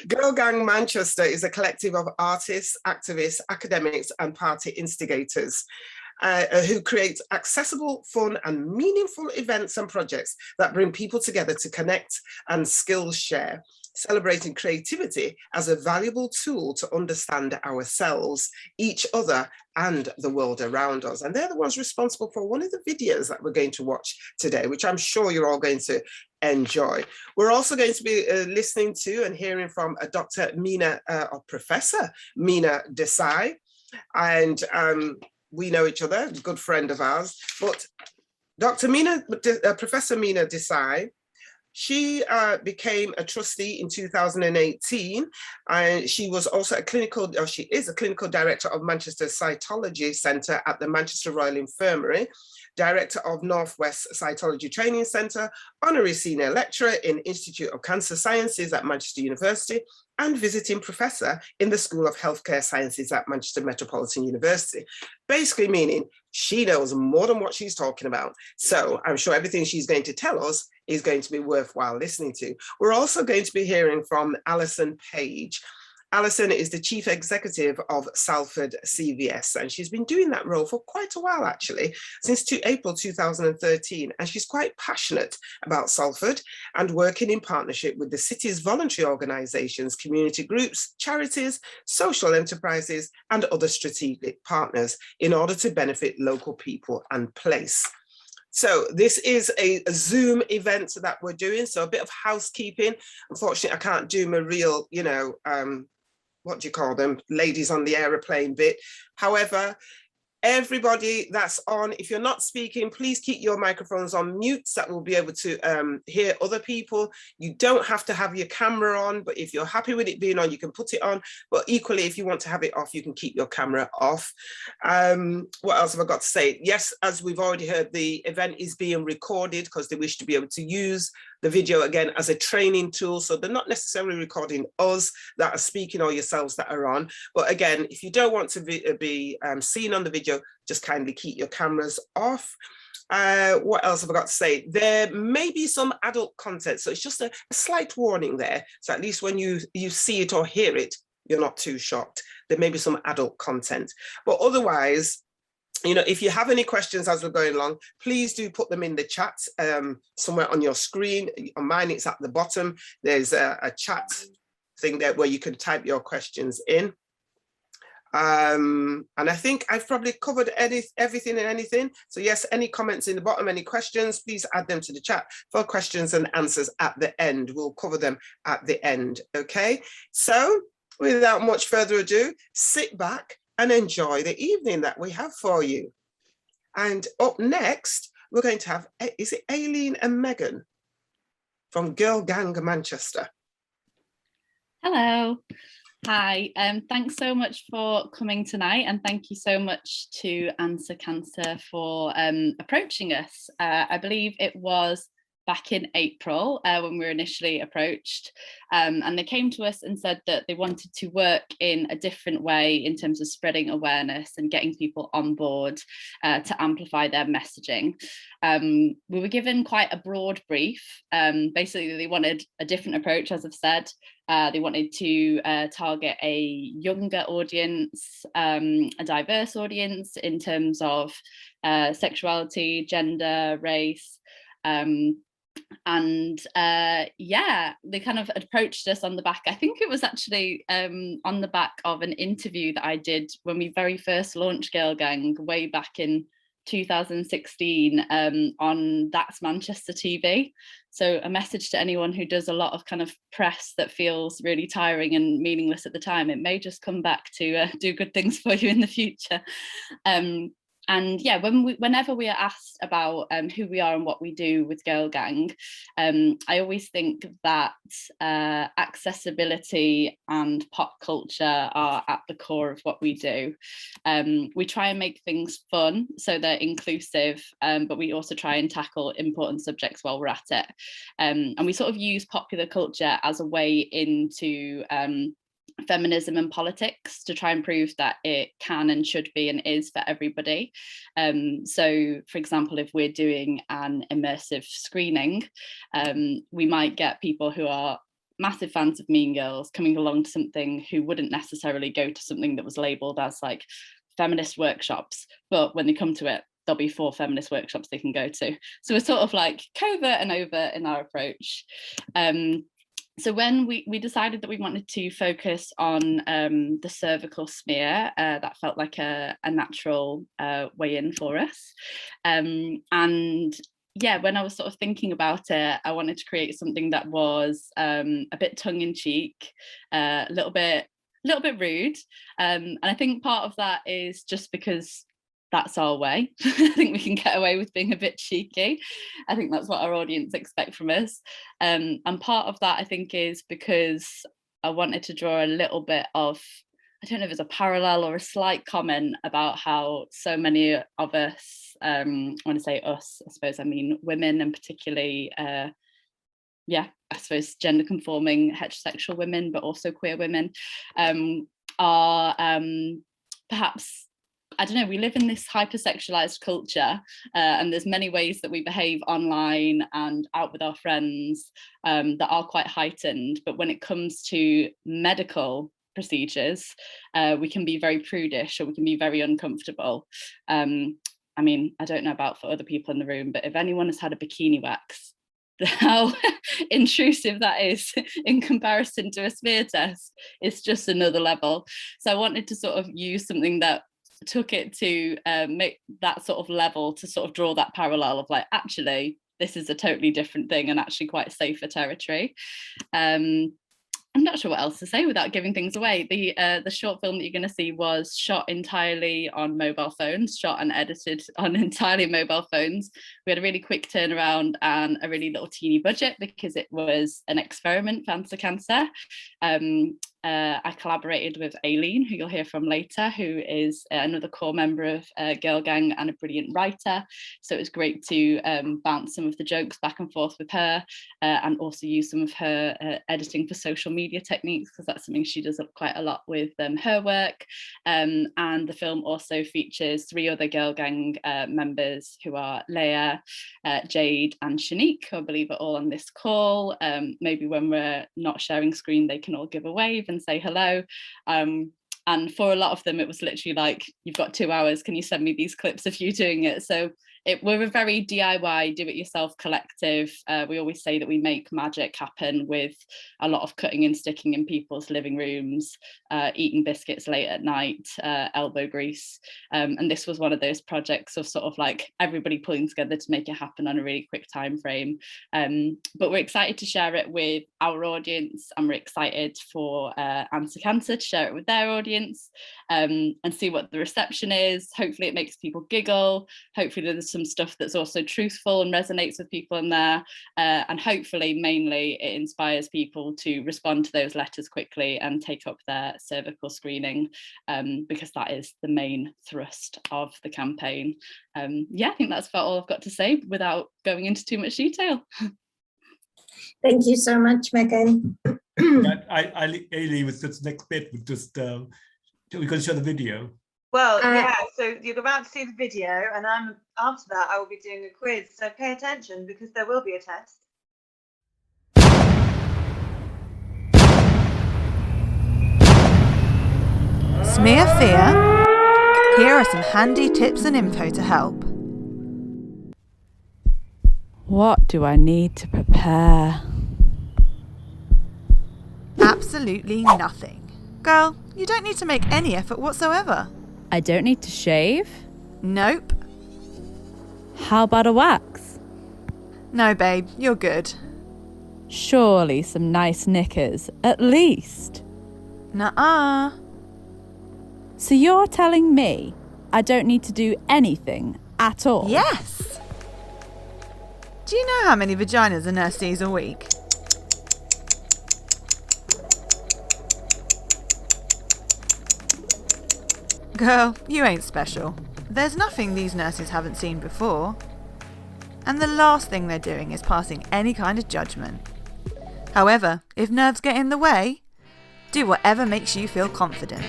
Girl Gang Manchester is a collective of artists, activists, academics, and party instigators who create accessible, fun, and meaningful events and projects that bring people together to connect and skills share, celebrating creativity as a valuable tool to understand ourselves, each other, and the world around us. And they're the ones responsible for one of the videos that we're going to watch today, which I'm sure you're all going to enjoy. We're also going to be listening to and hearing from Dr. Mina, or Professor Mina Desai. And we know each other, a good friend of ours. But Dr. Mina, Professor Mina Desai, she became a trustee in 2018, and she was also she is a clinical director of Manchester Cytology Centre at the Manchester Royal Infirmary, director of Northwest Cytology Training Centre, honorary senior lecturer in Institute of Cancer Sciences at Manchester University, and visiting professor in the School of Healthcare Sciences at Manchester Metropolitan University. Basically meaning she knows more than what she's talking about. So I'm sure everything she's going to tell us is going to be worthwhile listening to. We're also going to be hearing from Alison Page. Alison is the Chief Executive of Salford CVS, and she's been doing that role for quite a while, actually, since April 2013. And she's quite passionate about Salford and working in partnership with the city's voluntary organisations, community groups, charities, social enterprises, and other strategic partners in order to benefit local people and place. So this is a Zoom event that we're doing, so a bit of housekeeping. Unfortunately, I can't do my real, what do you call them, ladies on the aeroplane bit. However, everybody that's on, if you're not speaking, please keep your microphones on mute so that we'll be able to hear other people. You don't have to have your camera on, but if you're happy with it being on, you can put it on. But equally, if you want to have it off, you can keep your camera off. What else have I got to say? Yes, as we've already heard, the event is being recorded because they wish to be able to use the video again as a training tool. So they're not necessarily recording us that are speaking or yourselves that are on. But again, if you don't want to be seen on the video, just kindly keep your cameras off. What else have I got to say? There may be some adult content. So it's just a slight warning there. So at least when you see it or hear it, you're not too shocked. There may be some adult content. But otherwise, if you have any questions as we're going along, please do put them in the chat somewhere on your screen. On mine, it's at the bottom. There's a chat thing there where you can type your questions in. And I think I've probably covered everything and anything. So yes, any comments in the bottom, any questions, please add them to the chat for questions and answers at the end. We'll cover them at the end, okay? So without much further ado, sit back and enjoy the evening that we have for you. And up next, we're going to have, is it Aileen and Megan from Girl Gang Manchester? Hello. Hi, thanks so much for coming tonight, and thank you so much to Answer Cancer for approaching us. I believe it was back in April when we were initially approached, and they came to us and said that they wanted to work in a different way in terms of spreading awareness and getting people on board to amplify their messaging. We were given quite a broad brief. Basically, they wanted a different approach, as I've said. They wanted to target a younger audience, a diverse audience in terms of sexuality, gender, race, and yeah, they kind of approached us on the back. I think it was actually on the back of an interview that I did when we very first launched Girl Gang way back in 2016 on That's Manchester TV. So a message to anyone who does a lot of kind of press that feels really tiring and meaningless at the time, it may just come back to do good things for you in the future. And yeah, whenever we are asked about who we are and what we do with Girl Gang, I always think that accessibility and pop culture are at the core of what we do. We try and make things fun, so they're inclusive, but we also try and tackle important subjects while we're at it. And we sort of use popular culture as a way into feminism and politics to try and prove that it can and should be and is for everybody. So for example, if we're doing an immersive screening, we might get people who are massive fans of Mean Girls coming along to something who wouldn't necessarily go to something that was labelled as like feminist workshops, but when they come to it, there'll be 4 feminist workshops they can go to. So we're sort of like covert and overt in our approach. So when we decided that we wanted to focus on the cervical smear, that felt like a natural way in for us. And yeah, when I was sort of thinking about it, I wanted to create something that was a bit tongue-in-cheek, a little bit rude. And I think part of that is just because that's our way. I think we can get away with being a bit cheeky. I think that's what our audience expect from us. And part of that, I think, is because I wanted to draw a little bit of, I don't know if it's a parallel or a slight comment about how so many of us, when I say us, I suppose I mean women, and particularly I suppose gender conforming heterosexual women, but also queer women, are perhaps, I don't know, we live in this hypersexualized culture, and there's many ways that we behave online and out with our friends that are quite heightened. But when it comes to medical procedures, we can be very prudish, or we can be very uncomfortable. I mean, I don't know about for other people in the room, but if anyone has had a bikini wax, how intrusive that is in comparison to a smear test, it's just another level. So I wanted to sort of use something that took it to make that sort of level, to sort of draw that parallel of like, actually, this is a totally different thing and actually quite safer territory. I'm not sure what else to say without giving things away. The short film that you're going to see was shot entirely on mobile phones, shot and edited on entirely mobile phones. We had a really quick turnaround and a really little teeny budget because it was an experiment for Answer Cancer. I collaborated with Aileen, who you'll hear from later, who is another core member of Girl Gang and a brilliant writer. So it was great to bounce some of the jokes back and forth with her, and also use some of her editing for social media techniques, because that's something she does quite a lot with her work. And the film also features 3 other Girl Gang members, who are Leia, Jade and Shanique, who I believe are all on this call. Maybe when we're not sharing screen, they can all give a wave and say hello. And for a lot of them, it was literally like, you've got 2 hours, can you send me these clips of you doing it? So we're a very DIY, do-it-yourself collective. We always say that we make magic happen with a lot of cutting and sticking in people's living rooms, eating biscuits late at night, elbow grease. And this was one of those projects of sort of like everybody pulling together to make it happen on a really quick time frame. But we're excited to share it with our audience, and we're excited for Answer Cancer to share it with their audience, and see what the reception is. Hopefully it makes people giggle. Hopefully there's some stuff that's also truthful and resonates with people in there, and hopefully mainly it inspires people to respond to those letters quickly and take up their cervical screening, because that is the main thrust of the campaign. I think that's about all I've got to say without going into too much detail. Thank you so much, Megan. Aileen, with this next bit, would just we're going to show the video. Well, yeah, so you're about to see the video, and after that I will be doing a quiz, so pay attention because there will be a test. Smear fear? Here are some handy tips and info to help. What do I need to prepare? Absolutely nothing. Girl, you don't need to make any effort whatsoever. I don't need to shave? Nope. How about a wax? No, babe, you're good. Surely some nice knickers, at least. Nuh-uh. So you're telling me I don't need to do anything at all? Yes. Do you know how many vaginas a nurse sees a week? Girl, you ain't special. There's nothing these nurses haven't seen before. And the last thing they're doing is passing any kind of judgment. However, if nerves get in the way, do whatever makes you feel confident.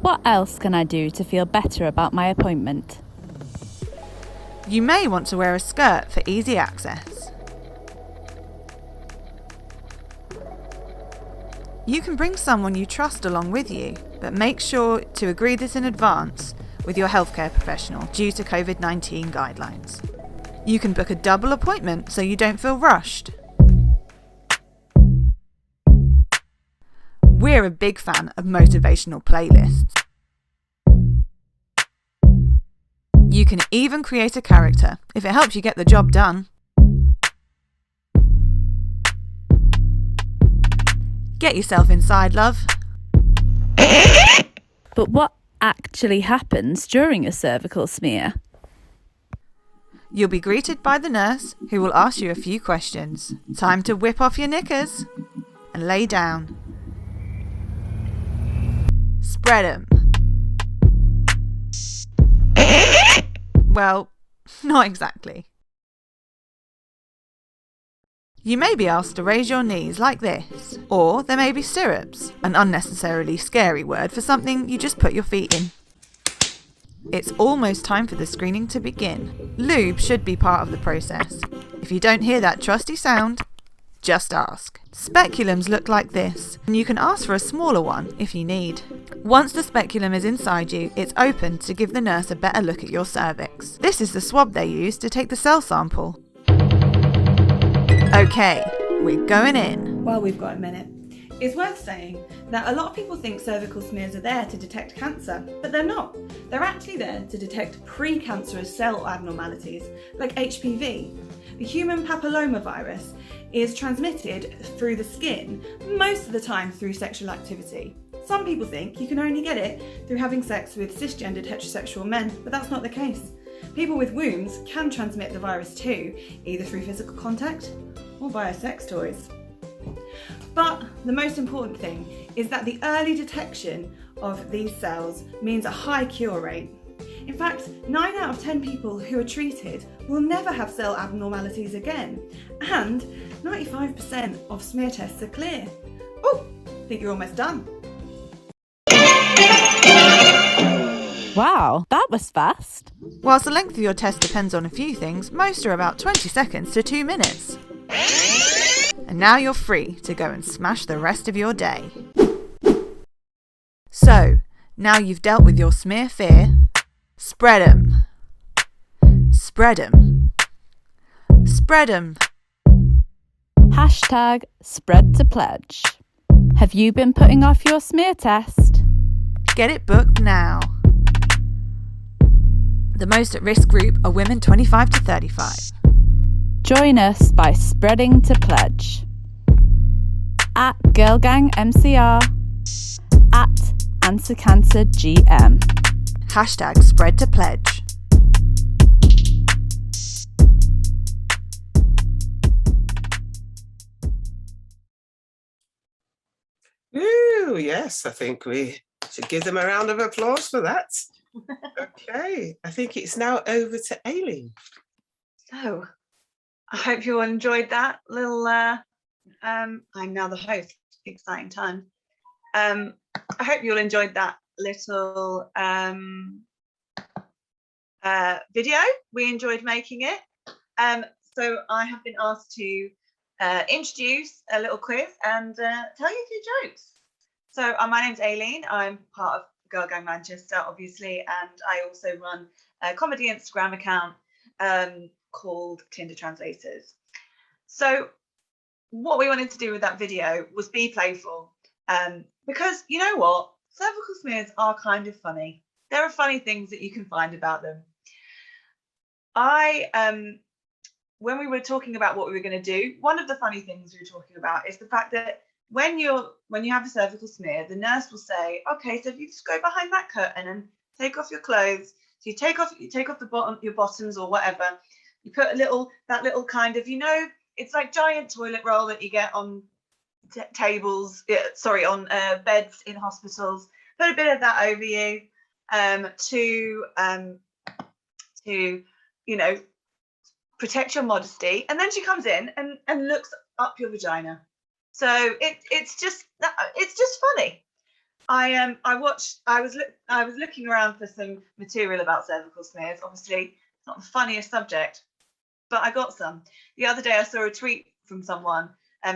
What else can I do to feel better about my appointment? You may want to wear a skirt for easy access. You can bring someone you trust along with you, but make sure to agree this in advance with your healthcare professional due to COVID-19 guidelines. You can book a double appointment so you don't feel rushed. We're a big fan of motivational playlists. You can even create a character if it helps you get the job done. Get yourself inside, love. But what actually happens during a cervical smear? You'll be greeted by the nurse who will ask you a few questions. Time to whip off your knickers and lay down. Spread 'em. Well, not exactly. You may be asked to raise your knees like this, or there may be stirrups, an unnecessarily scary word for something you just put your feet in. It's almost time for the screening to begin. Lube should be part of the process. If you don't hear that trusty sound, just ask. Speculums look like this, and you can ask for a smaller one if you need. Once the speculum is inside you, it's open to give the nurse a better look at your cervix. This is the swab they use to take the cell sample. Okay, we're going in. Well, we've got a minute. It's worth saying that a lot of people think cervical smears are there to detect cancer, but they're not. They're actually there to detect pre-cancerous cell abnormalities, like HPV. The human papillomavirus is transmitted through the skin, most of the time through sexual activity. Some people think you can only get it through having sex with cisgendered heterosexual men, but that's not the case. People with wombs can transmit the virus too, either through physical contact or via sex toys. But the most important thing is that the early detection of these cells means a high cure rate. In fact, 9 out of 10 people who are treated will never have cell abnormalities again, and 95% of smear tests are clear. Oh, I think you're almost done. Wow, that was fast. Whilst the length of your test depends on a few things, most are about 20 seconds to 2 minutes. And now you're free to go and smash the rest of your day. So, now you've dealt with your smear fear, spread 'em. Spread 'em. Spread 'em. Hashtag spread to pledge. Have you been putting off your smear test? Get it booked now. The most at risk group are women 25 to 35. Join us by spreading to pledge. At Girl Gang MCR. At Answer Cancer GM. Hashtag spread to pledge. Ooh, yes, I think we should give them a round of applause for that. Okay, I think it's now over to Aileen. So, I hope you all enjoyed that little. I'm now the host. Exciting time. I hope you all enjoyed that little video. We enjoyed making it. So I have been asked to introduce a little quiz and tell you a few jokes. So my name's Aileen. I'm part of Girl Gang Manchester, obviously, and I also run a comedy Instagram account called Tinder Translators. So what we wanted to do with that video was be playful, because you know what? Cervical smears are kind of funny. There are funny things that you can find about them. When we were talking about what we were going to do, one of the funny things we were talking about is the fact that when you have a cervical smear, the nurse will say, okay, so if you just go behind that curtain and take off your clothes, so you take off your bottoms or whatever, you put that little kind of, it's like giant toilet roll that you get on beds in hospitals. Put a bit of that over you to protect your modesty. And then she comes in and looks up your vagina. So it's just funny. I was looking around for some material about cervical smears. Obviously, it's not the funniest subject, but I got some. The other day I saw a tweet from someone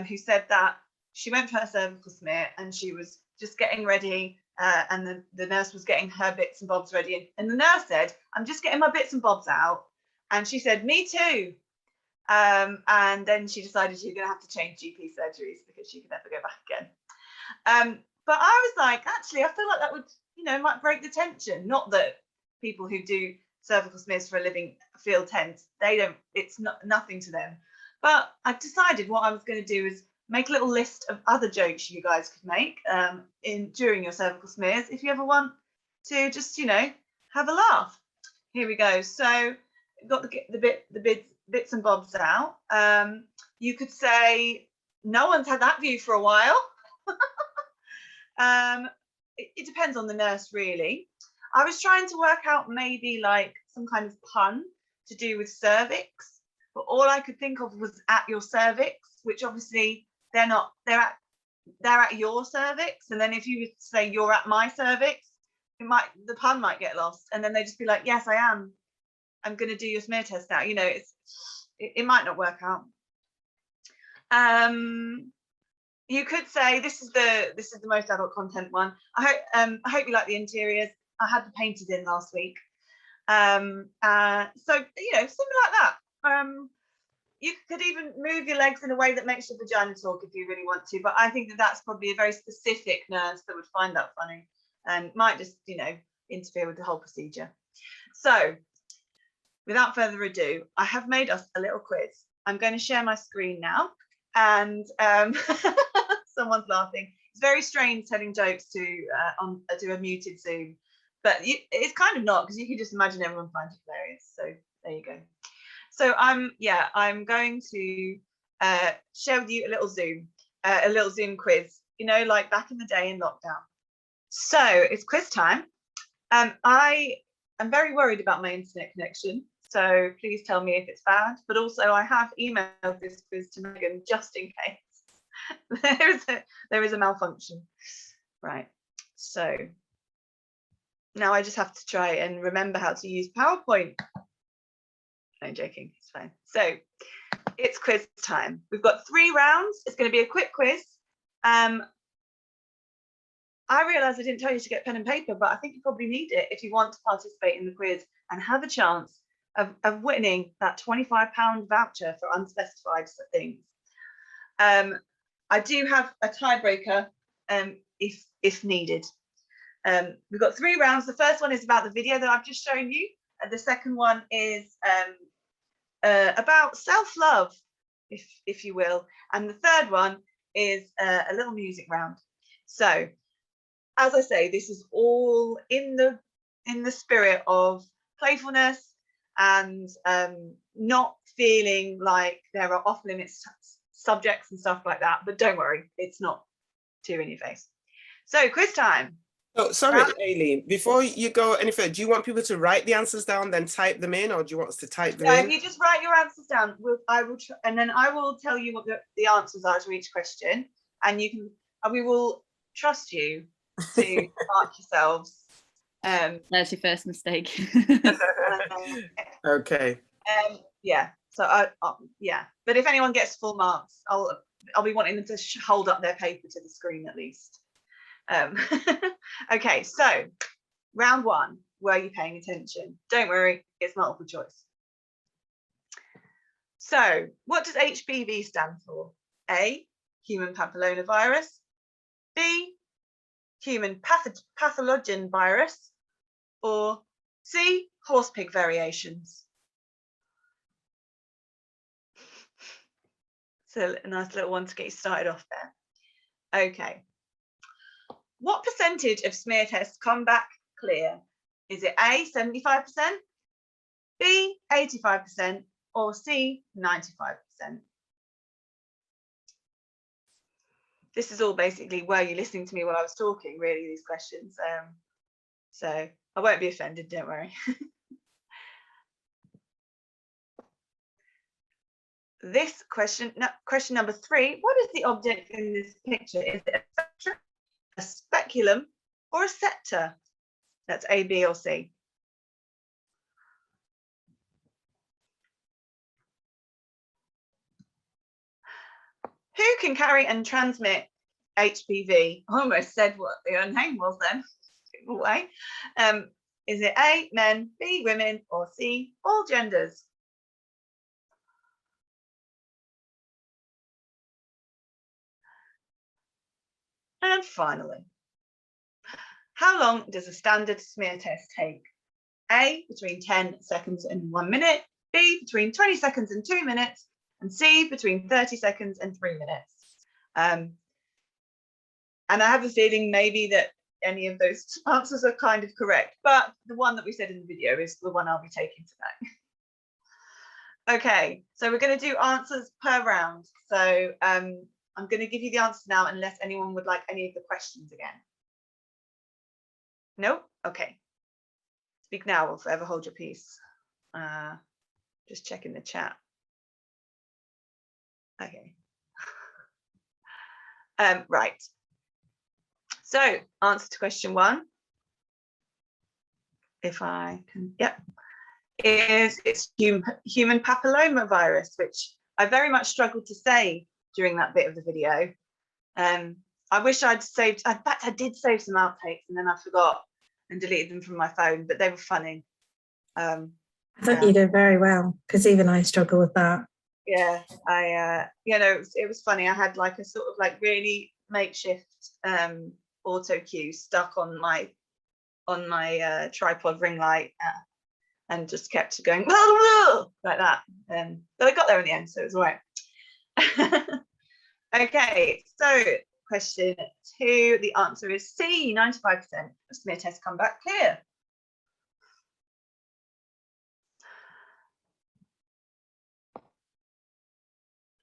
who said that she went for her cervical smear and she was just getting ready, and the nurse was getting her bits and bobs ready, and the nurse said, "I'm just getting my bits and bobs out," and she said, "Me too." And then she decided she was going to have to change GP surgeries because she could never go back again. But I was like, actually, I feel like that would, might break the tension. Not that people who do cervical smears for a living feel tense. They don't, it's not nothing to them. But I decided what I was going to do is make a little list of other jokes you guys could make during your cervical smears if you ever want to just, have a laugh. Here we go. So got the bits and bobs out. You could say, no one's had that view for a while. It depends on the nurse, really. I was trying to work out maybe like some kind of pun to do with cervix, but all I could think of was at your cervix, which obviously they're not. They're at your cervix, and then if you say you're at my cervix, the pun might get lost, and then they just be like, yes, I am. I'm going to do your smear test now. It might not work out. You could say this is the most adult content one. I hope you like the interiors. I had the painted in last week. So similar like that. You could even move your legs in a way that makes your vagina talk if you really want to. But I think that's probably a very specific nurse that would find that funny and might just interfere with the whole procedure. So without further ado, I have made us a little quiz. I'm going to share my screen now, and someone's laughing. It's very strange telling jokes to a muted Zoom, but it's kind of not, because you can just imagine everyone finds it hilarious. So there you go. So I'm going to share with you a little Zoom quiz. Like back in the day in lockdown. So it's quiz time. I am very worried about my internet connection, so please tell me if it's bad. But also, I have emailed this quiz to Megan just in case there is a malfunction. Right. So now I just have to try and remember how to use PowerPoint. No, joking. It's fine. So it's quiz time. We've got 3 rounds. It's going to be a quick quiz. I realised I didn't tell you to get pen and paper, but I think you probably need it if you want to participate in the quiz and have a chance of winning that £25 voucher for unspecified things. I do have a tiebreaker if needed. We've got 3 rounds. The first one is about the video that I've just shown you. And the second one is about self-love, if you will. And the third one is a little music round. So, as I say, this is all in the spirit of playfulness and not feeling like there are off-limits subjects and stuff like that. But don't worry, it's not too in your face. So, quiz time. Oh, sorry, Aileen, before you go any further, do you want people to write the answers down, then type them in, or do you want us to type them in? If you just write your answers down, and then I will tell you what the answers are to each question, and we will trust you to mark yourselves. There's your first mistake. Okay. Yeah. So yeah. But if anyone gets full marks, I'll be wanting them to hold up their paper to the screen at least. Okay. So round 1. Were you paying attention? Don't worry, it's multiple choice. So, what does HPV stand for? A, human papillomavirus. B, human pathogen virus, or C, horse pig variations. So a nice little one to get you started off there. Okay. What percentage of smear tests come back clear? Is it A, 75%, B, 85%, or C, 95%? This is all basically, were you listening to me while I was talking, really, these questions. So I won't be offended, don't worry. This question number 3, what is the object in this picture? Is it a speculum, or a scepter? That's A, B, or C. Who can carry and transmit HPV? I almost said what the name was then. Away. Is it A, men, B, women, or C, all genders? And finally, how long does a standard smear test take? A, between 10 seconds and 1 minute, B, between 20 seconds and 2 minutes, and C, between 30 seconds and 3 minutes. And I have a feeling maybe that any of those answers are kind of correct, but the one that we said in the video is the one I'll be taking tonight. Okay, so we're going to do answers per round. So I'm going to give you the answers now unless anyone would like any of the questions again. No? Okay. Speak now or forever hold your peace. Just checking the chat. Okay. Right. So answer to question 1. If I can, yep. It's human papillomavirus, which I very much struggled to say during that bit of the video. I wish I'd saved, in fact, I did save some outtakes and then I forgot and deleted them from my phone, but they were funny. I thought you did very well, because even I struggle with that. Yeah, you know, it was funny. I had like a sort of like really makeshift auto cue stuck on my tripod ring light. And just kept going like that. But I got there in the end, so it was all right. Okay, so question 2, the answer is C, 95% of smear tests come back clear.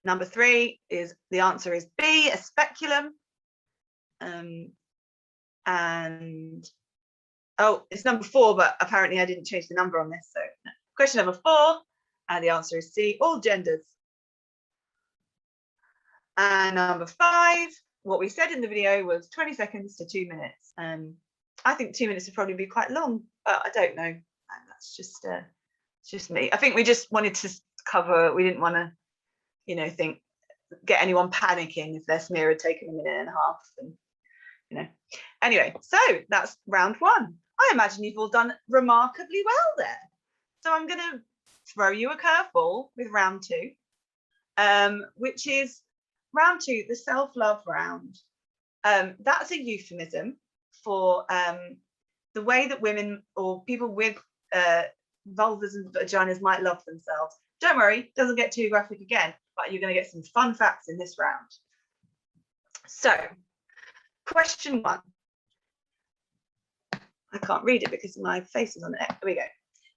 Number 3 is the answer is B, a speculum. And oh, it's number 4, but apparently I didn't change the number on this. So question number 4, and the answer is C, all genders. And number 5, what we said in the video was 20 seconds to 2 minutes. I think 2 minutes would probably be quite long, but I don't know. And that's just me. I think we just wanted to cover, we didn't want to, you know, get anyone panicking if their smear had taken a minute and a half. And, you know, anyway, so that's round 1. I imagine you've all done remarkably well there. So I'm going to throw you a curveball with round 2, which is round 2, the self-love round. That's a euphemism for the way that women or people with vulvas and vaginas might love themselves. Don't worry, doesn't get too graphic again, but you're going to get some fun facts in this round. So, question 1. I can't read it because my face is on it. Here we go.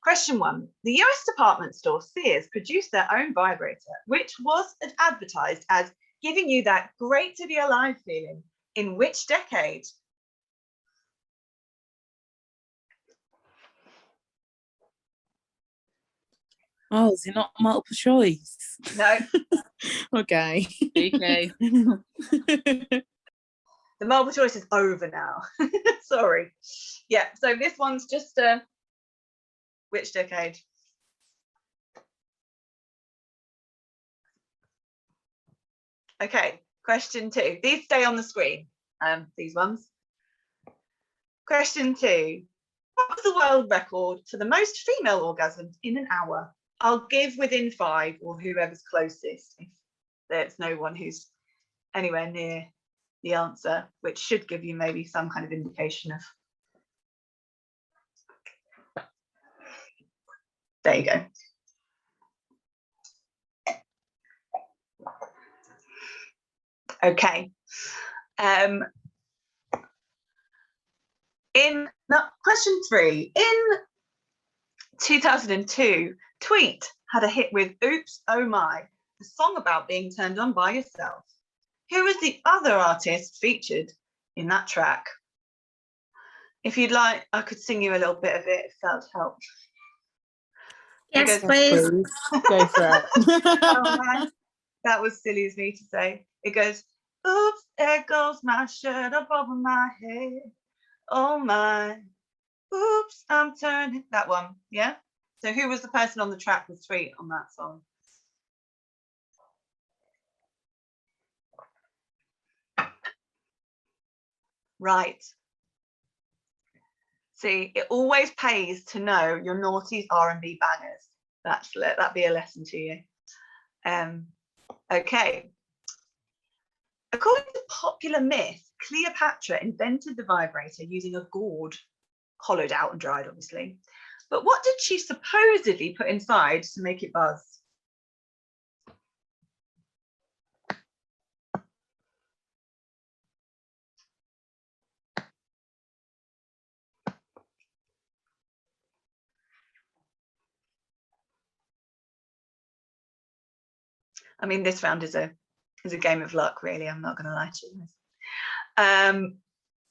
Question 1. The US department store Sears produced their own vibrator, which was advertised as giving you that great to be alive feeling. In which decade? Oh, is it not multiple choice? No. Okay. Okay. The multiple choice is over now. Sorry. Yeah, so this one's just which decade? Okay, question 2. These stay on the screen, these ones. Question 2. What was the world record for the most female orgasms in an hour? I'll give within 5 or whoever's closest, if there's no one who's anywhere near the answer, which should give you maybe some kind of indication of. There you go. Okay. Question 3. In 2002, Tweet had a hit with Oops, Oh My, a song about being turned on by yourself. Who was the other artist featured in that track? If you'd like, I could sing you a little bit of it if that would help. Yes, please. Go for it. Oh, man. That was silly as me to say. It goes, oops, there goes my shirt up over my head. Oh my, oops, I'm turning. That one, yeah. So who was the person on the track with Sweet on that song? Right. See, it always pays to know your noughties R&B bangers. Let that be a lesson to you. Okay. According to popular myth, Cleopatra invented the vibrator using a gourd, hollowed out and dried, obviously. But what did she supposedly put inside to make it buzz? I mean, this round is a game of luck, really. I'm not going to lie to you.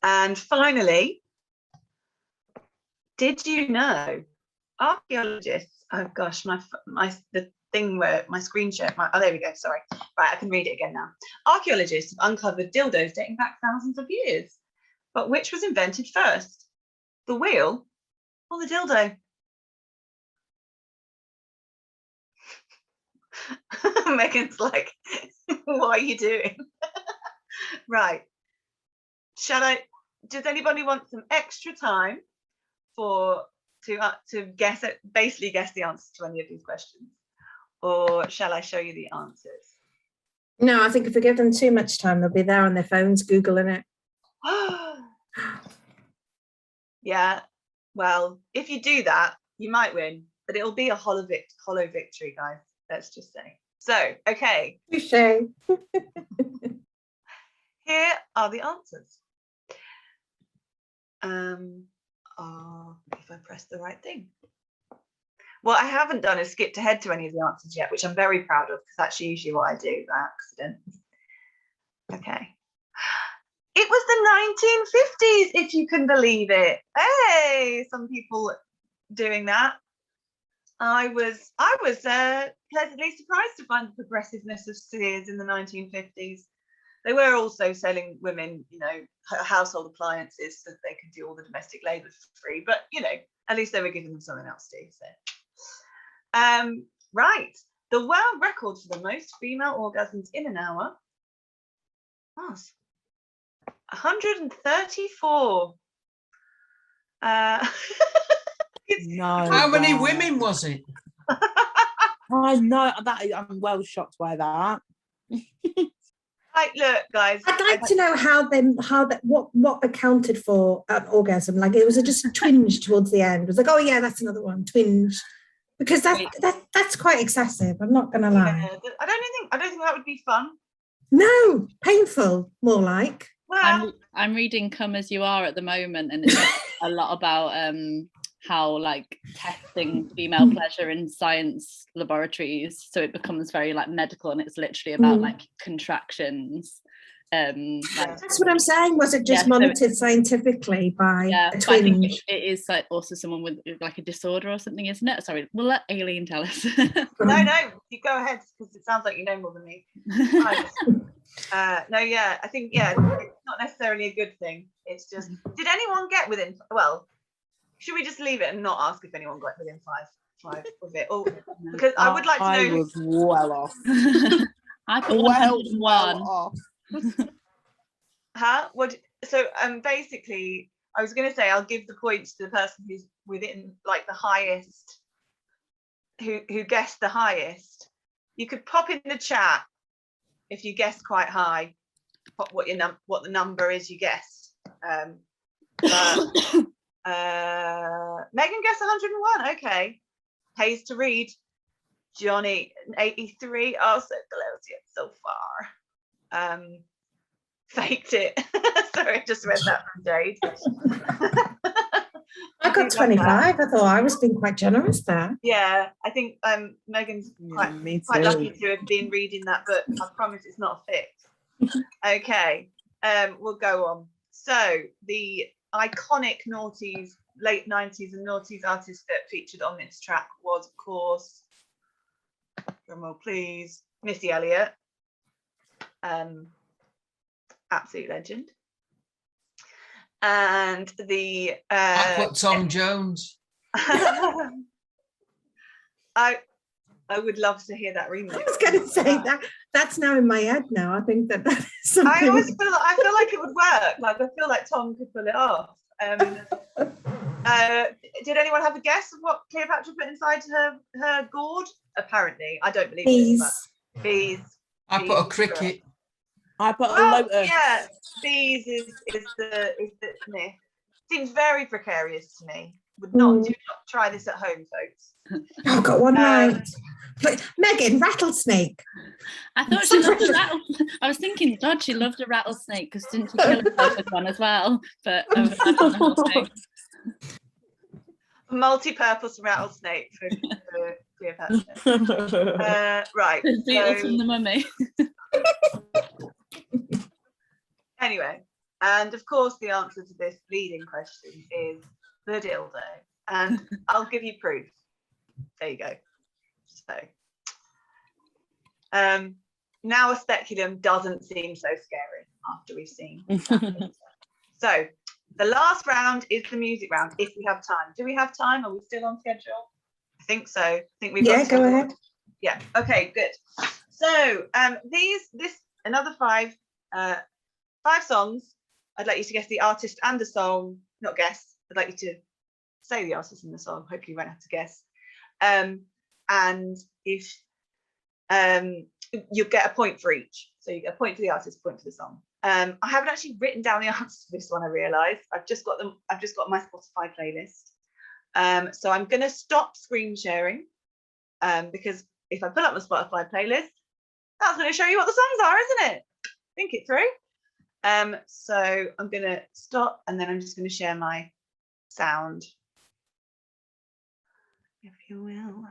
And finally, did you know archaeologists? Oh gosh, the thing where my screen share. Oh, there we go. Sorry. Right, I can read it again now. Archaeologists have uncovered dildos dating back thousands of years, but which was invented first, the wheel or the dildo? Megan's like, what are you doing? Right. Does anybody want some extra time to guess it, basically guess the answers to any of these questions? Or shall I show you the answers? No, I think if we give them too much time, they'll be there on their phones, Googling it. Yeah, well, if you do that, you might win, but it'll be a hollow victory, guys. Let's just say. So, okay. Touché. Here are the answers. If I press the right thing. What I haven't done is skipped ahead to any of the answers yet, which I'm very proud of, because that's usually what I do by accident. Okay. It was the 1950s, if you can believe it. Hey, some people doing that. I was pleasantly surprised to find the progressiveness of Sears in the 1950s. They were also selling women, household appliances so that they could do all the domestic labour for free. But, at least they were giving them something else to do. So. Right. The world record for the most female orgasms in an hour was 134. No. How many women was it? I know that. I'm well shocked by that. Look, guys. I'd like to know what accounted for an orgasm. Like, it was just a twinge towards the end. It was like, oh yeah, that's another one, twinge, because that's quite excessive. I'm not gonna lie. Yeah, I don't think that would be fun. No, painful, more like. Well, I'm reading Come As You Are at the moment, and it's a lot about how testing female pleasure in science laboratories, so it becomes very medical, and it's literally about contractions. That's what I'm saying. Was it just monitored scientifically by a twinge? I think it is also someone with a disorder or something, isn't it? Sorry, we'll let Aileen tell us. No, you go ahead, because it sounds like you know more than me. No, yeah, I think it's not necessarily a good thing. It's just, did anyone get within? Well, should we just leave it and not ask if anyone got within five of it? Or because I would like to know. I was well off. I put 101. Well off. Huh? What? So basically, I was going to say I'll give the points to the person who's within the highest, who guessed the highest. You could pop in the chat if you guessed quite high, what the number is you guessed. Megan guessed 101. Okay, pays to read. Johnny 83. Oh, so close yet so far. Faked it. Sorry, I just read that from Jade. I got 25. I thought I was being quite generous there. Yeah, I think Megan's quite lucky to have been reading that book. I promise it's not a fix. Okay, we'll go on. So the iconic noughties, late 90s and noughties artist that featured on this track was, of course, drumroll please, Missy Elliott. Absolute legend. And the I put Tom Jones. I would love to hear that remix. I was going to say that's now in my head now. I think that is something. I feel like it would work. Like I feel like Tom could pull it off. Did anyone have a guess of what Cleopatra put inside her gourd? Apparently, I don't believe Bees. it. Bees. I put a cricket. I put a lotus. Yeah, bees is the myth. Seems very precarious to me. Do not try this at home, folks. I've got one right. Megan, rattlesnake. I thought she loved a rattlesnake. I was thinking, God, she loved a rattlesnake because didn't she kill herself with one as well? But I don't know what to multi-purpose rattlesnake for Cleopatra. Right. say. Beatles from the Mummy. Anyway, and of course the answer to this leading question is the dildo. And I'll give you proof. There you go. So now a speculum doesn't seem so scary after we've seen. So the last round is the music round, if we have time. Do we have time? Are we still on schedule? I think so. I think we've got go ahead. Yeah, okay, good. So another five songs. I'd like you to guess the artist and the song, not guess. I'd like you to say the artist and the song. Hopefully you won't have to guess. And if you get a point for each. So you get a point for the artist, a point for the song. I haven't actually written down the answers to this one, I realised. I've just got my Spotify playlist. So I'm going to stop screen sharing because if I pull up my Spotify playlist, that's going to show you what the songs are, isn't it? Think it through. So I'm going to stop and then I'm just going to share my sound, if you will.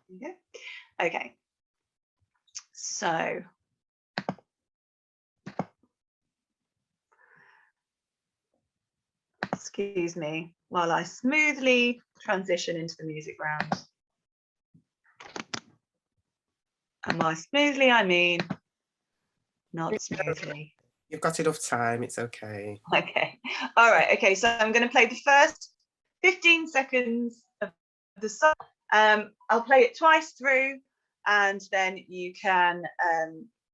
Yeah. Okay. So excuse me while I smoothly transition into the music round. And by smoothly, I mean not smoothly. You've got enough time. It's okay. Okay. All right. Okay. So I'm going to play the first 15 seconds of the song. I'll play it twice through and then you can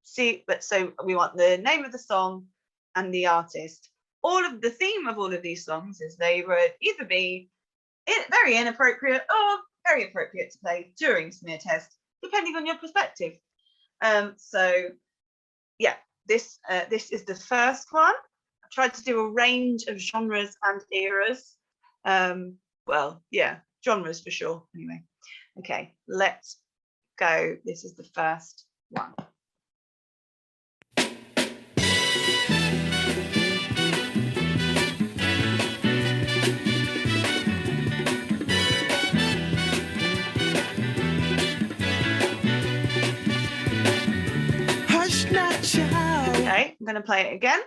see. But so we want the name of the song and the artist. The theme of all of these songs is they would either be very inappropriate or very appropriate to play during smear test, depending on your perspective. So yeah, this is the first one. I tried to do a range of genres and eras. Well, yeah, genres for sure. Anyway, okay, let's go. This is the first one. Okay, I'm going to play it again.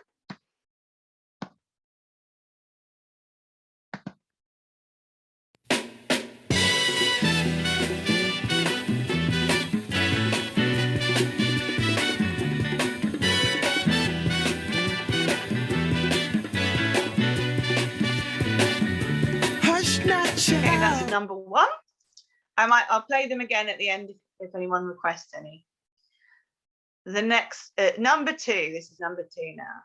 Okay, that's number one. I'll play them again at the end if anyone requests any. The next, number two, this is number two now.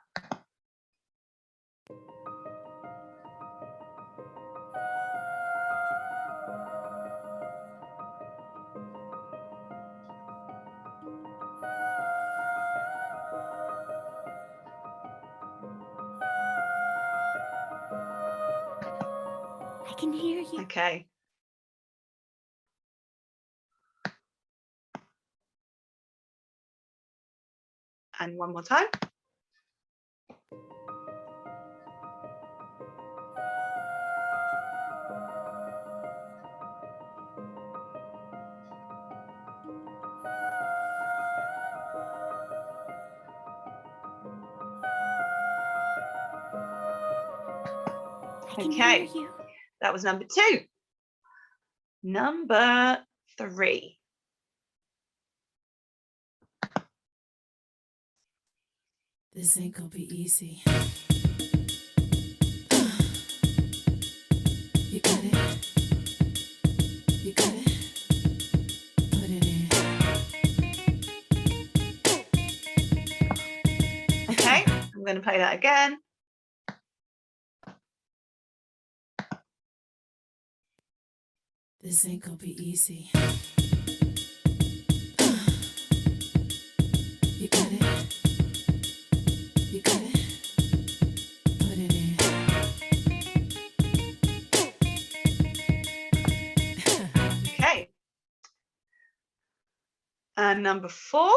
I can hear you. Okay. And one more time. Okay, that was number two. Number three. This ain't gonna be easy. You got it. You got it. Put it in. Okay, I'm going to play that again. This ain't gonna be easy. You got it. You got it. Put it in. Okay. And number 4.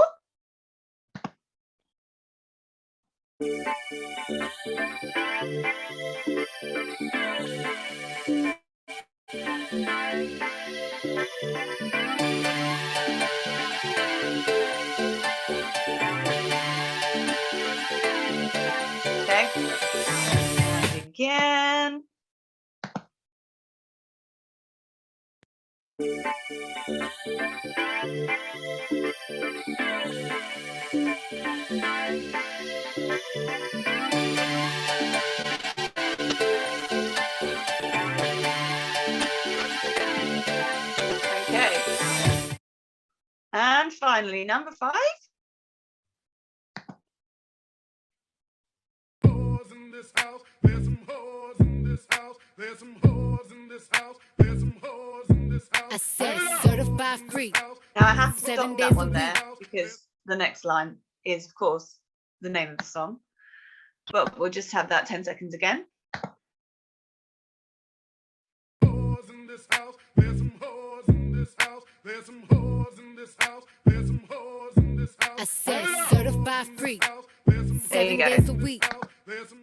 Okay. And again. Okay. And finally, number 5. I said certified freak. Now I have to 7 stop days that a one there week. because the next line is, of course, the name of the song. But we'll just have that 10 seconds again. I said certified freak. There you 7 go. days a week.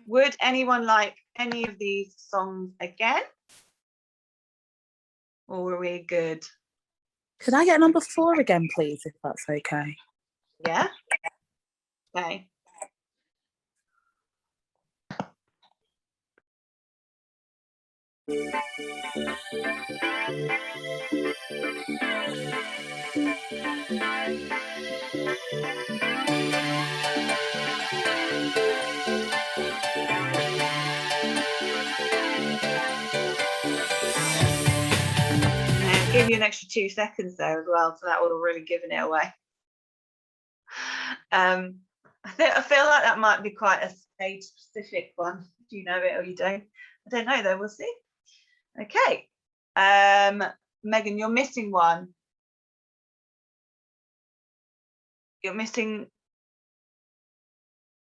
Would anyone like any of these songs again? Or were we good? Could I get number 4 again, please, if that's okay? Yeah? Okay. And give you an extra 2 seconds there as well, so that would have really given it away. I feel like that might be quite a stage specific one. Do you know it or you don't? I don't know though, we'll see. Okay. Megan, you're missing one. You're missing.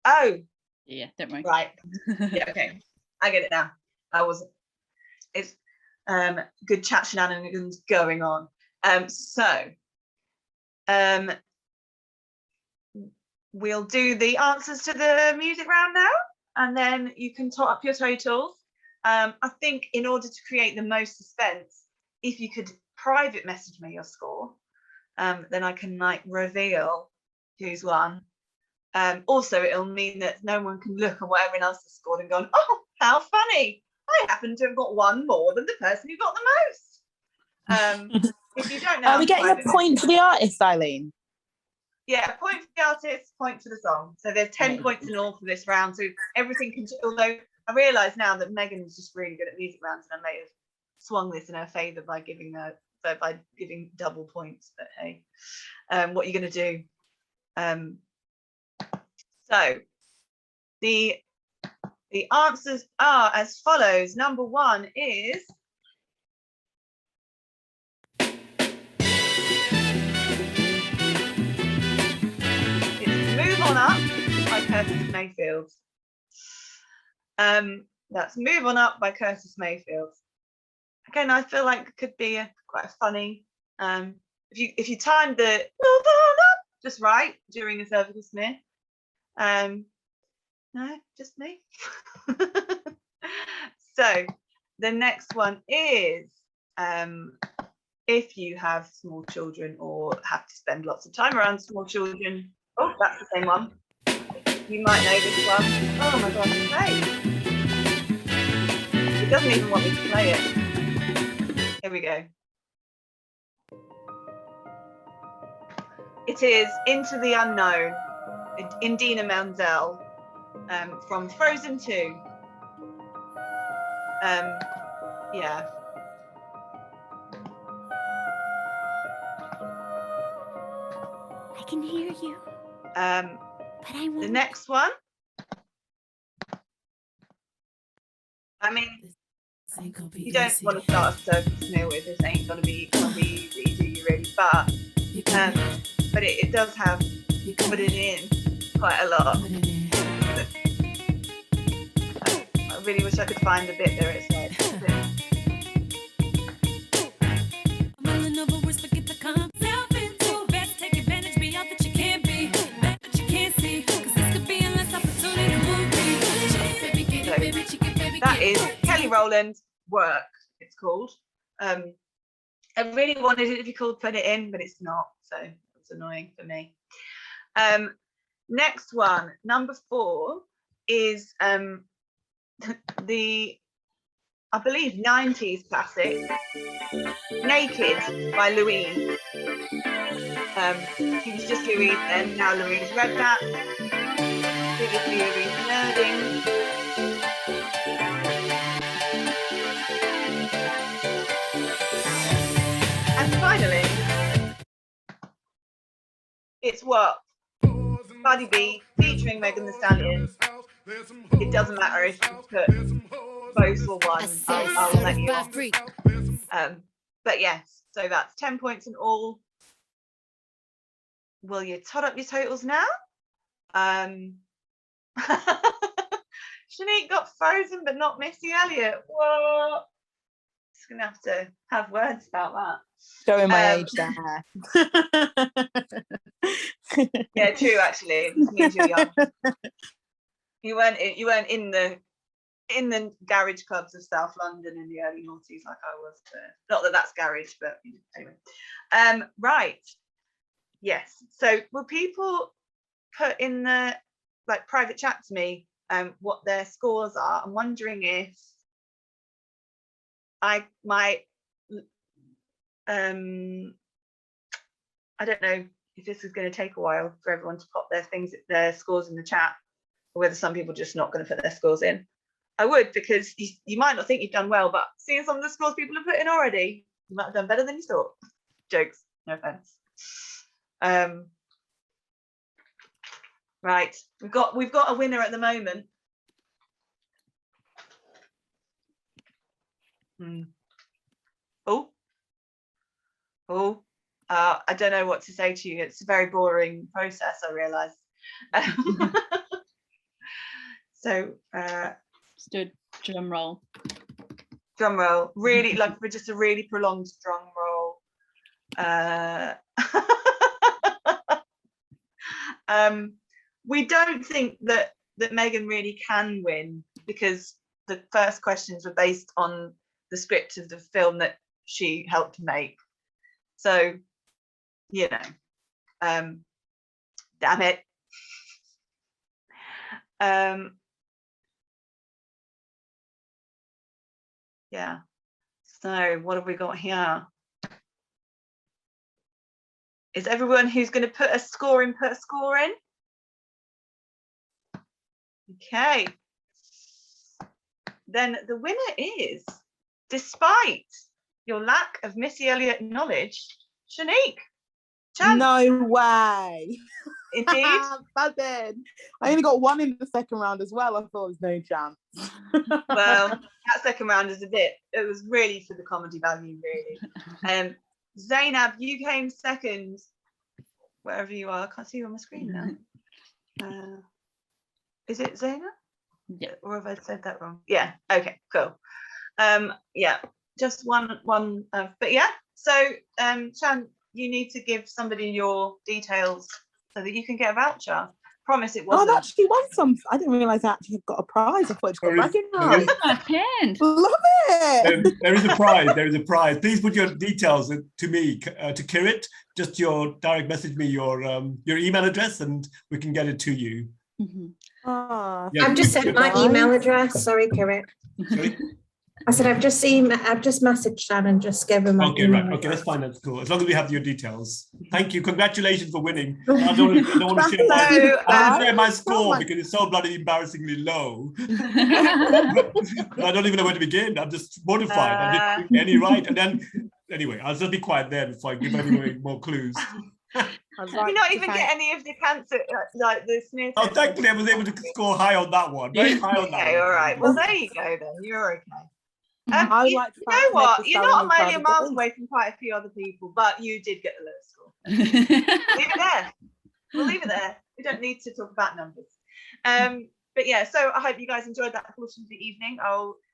Oh. Yeah, don't worry. Right. Yeah, okay. I get it now. It's good chat shenanigans going on. We'll do the answers to the music round now, and then you can top up your totals. I think in order to create the most suspense, if you could private message me your score, then I can like reveal who's won. Also, it'll mean that no one can look at what everyone else has scored and gone, oh, how funny. I happen to have got one more than the person who got the most. If you don't know, Are we getting a point for the artist, Eileen? Yeah, a point for the artist, point for the song. So there's 10 points in all for this round. So everything can, although I realise now that Megan is just really good at music rounds, and I may have swung this in her favour by giving double points. But hey, what are you going to do? So the answers are as follows. Number 1 is Move On Up by Curtis Mayfield. That's Move On Up by Curtis Mayfield. Again, I feel like it could be quite a funny, if you timed the Move On Up just right during a cervical smear. No, just me. So the next one is if you have small children or have to spend lots of time around small children. Oh, that's the same one. You might know this one. Oh my gosh, hey. It doesn't even want me to play it. Here we go. It is Into the Unknown, Indina Menzel, from Frozen 2. Yeah. I can hear you. But I won't. The next one. I mean, you don't want to start a circus meal with this. Ain't gonna be easy, do you really? But it does have put it in quite a lot. I really wish I could find the bit there. It's like. That is Kelly Rowland's Work, it's called. I really wanted it to be called Put It In, but it's not, so it's annoying for me. Next one, number 4, is the, I believe, 90s classic, Naked by Louise. She was just Louise then, now Louise Redknapp. Previously Louise Nerding. And finally, it's WAP, Cardi B featuring Megan Thee Stallion. It doesn't matter if you put both or one, I'll let you off. But yes, so that's 10 points in all. Will you tot up your totals now? Shanique got Frozen, but not Missy Elliott. What? Just gonna have to have words about that. Showing my age there. Yeah, true. Actually, it just means you're young. You weren't in the garage clubs of South London in the early noughties like I was. Not that that's garage, but anyway. Right. Yes. So will people put in the private chat to me what their scores are? I'm wondering if I don't know if this is going to take a while for everyone to pop their scores in the chat, or whether some people are just not going to put their scores in. I would, because you might not think you've done well, but seeing some of the scores people have put in already, you might have done better than you thought. Jokes, no offense. Right, we've got a winner at the moment. I don't know what to say to you. It's a very boring process, I realise. So stood drum roll. Drum roll. Really, for just a really prolonged drum roll. We don't think that Megan really can win, because the first questions were based on the script of the film that she helped make. So, damn it. Yeah. So what have we got here? Is everyone who's going to put a score in, put a score in? Okay. Then the winner is, despite your lack of Missy Elliott knowledge, Shanique. No way. Indeed. Buzzing. I only got 1 in the second round as well. I thought there was no chance. Well, that second round is it was really for the comedy value, really. Zainab, you came second, wherever you are. I can't see you on my screen now. Is it Zainab? Yeah. Or have I said that wrong? Yeah. Okay. Cool. Yeah. Just one. But yeah. So, Shan, you need to give somebody your details so that you can get a voucher. Promise it wasn't. I've actually won some. I didn't realise I actually got a prize. I thought it got bragging rights. Love it. There is a prize. There is a prize. Please put your details to me, to Kirit. Just direct message me your email address, and we can get it to you. Oh, yeah, I've just sent my email address. Sorry, Kirit. Sorry? I said, I've just messaged Shannon, just give him my Okay, email right. Okay, address. that's fine. That's cool. As long as we have your details. Thank you. Congratulations for winning. I don't want to share my score because it's so bloody embarrassingly low. I don't even know where to begin. I'm just mortified. I didn't get any right. And then, anyway, I'll just be quiet there before I give any more clues. Did you not even get any of the cancer, like the smear test? Oh, thankfully, I was able to score high on that one. Very high on that Okay, one. all right. Well, there you go then. You're okay. I you like to know thank what? Meg for You're showing not a me million private miles goals. away from quite a few other people, but you did get the lowest score. Leave it there. We'll leave it there. We don't need to talk about numbers. But yeah, so I hope you guys enjoyed that portion of the evening. I'm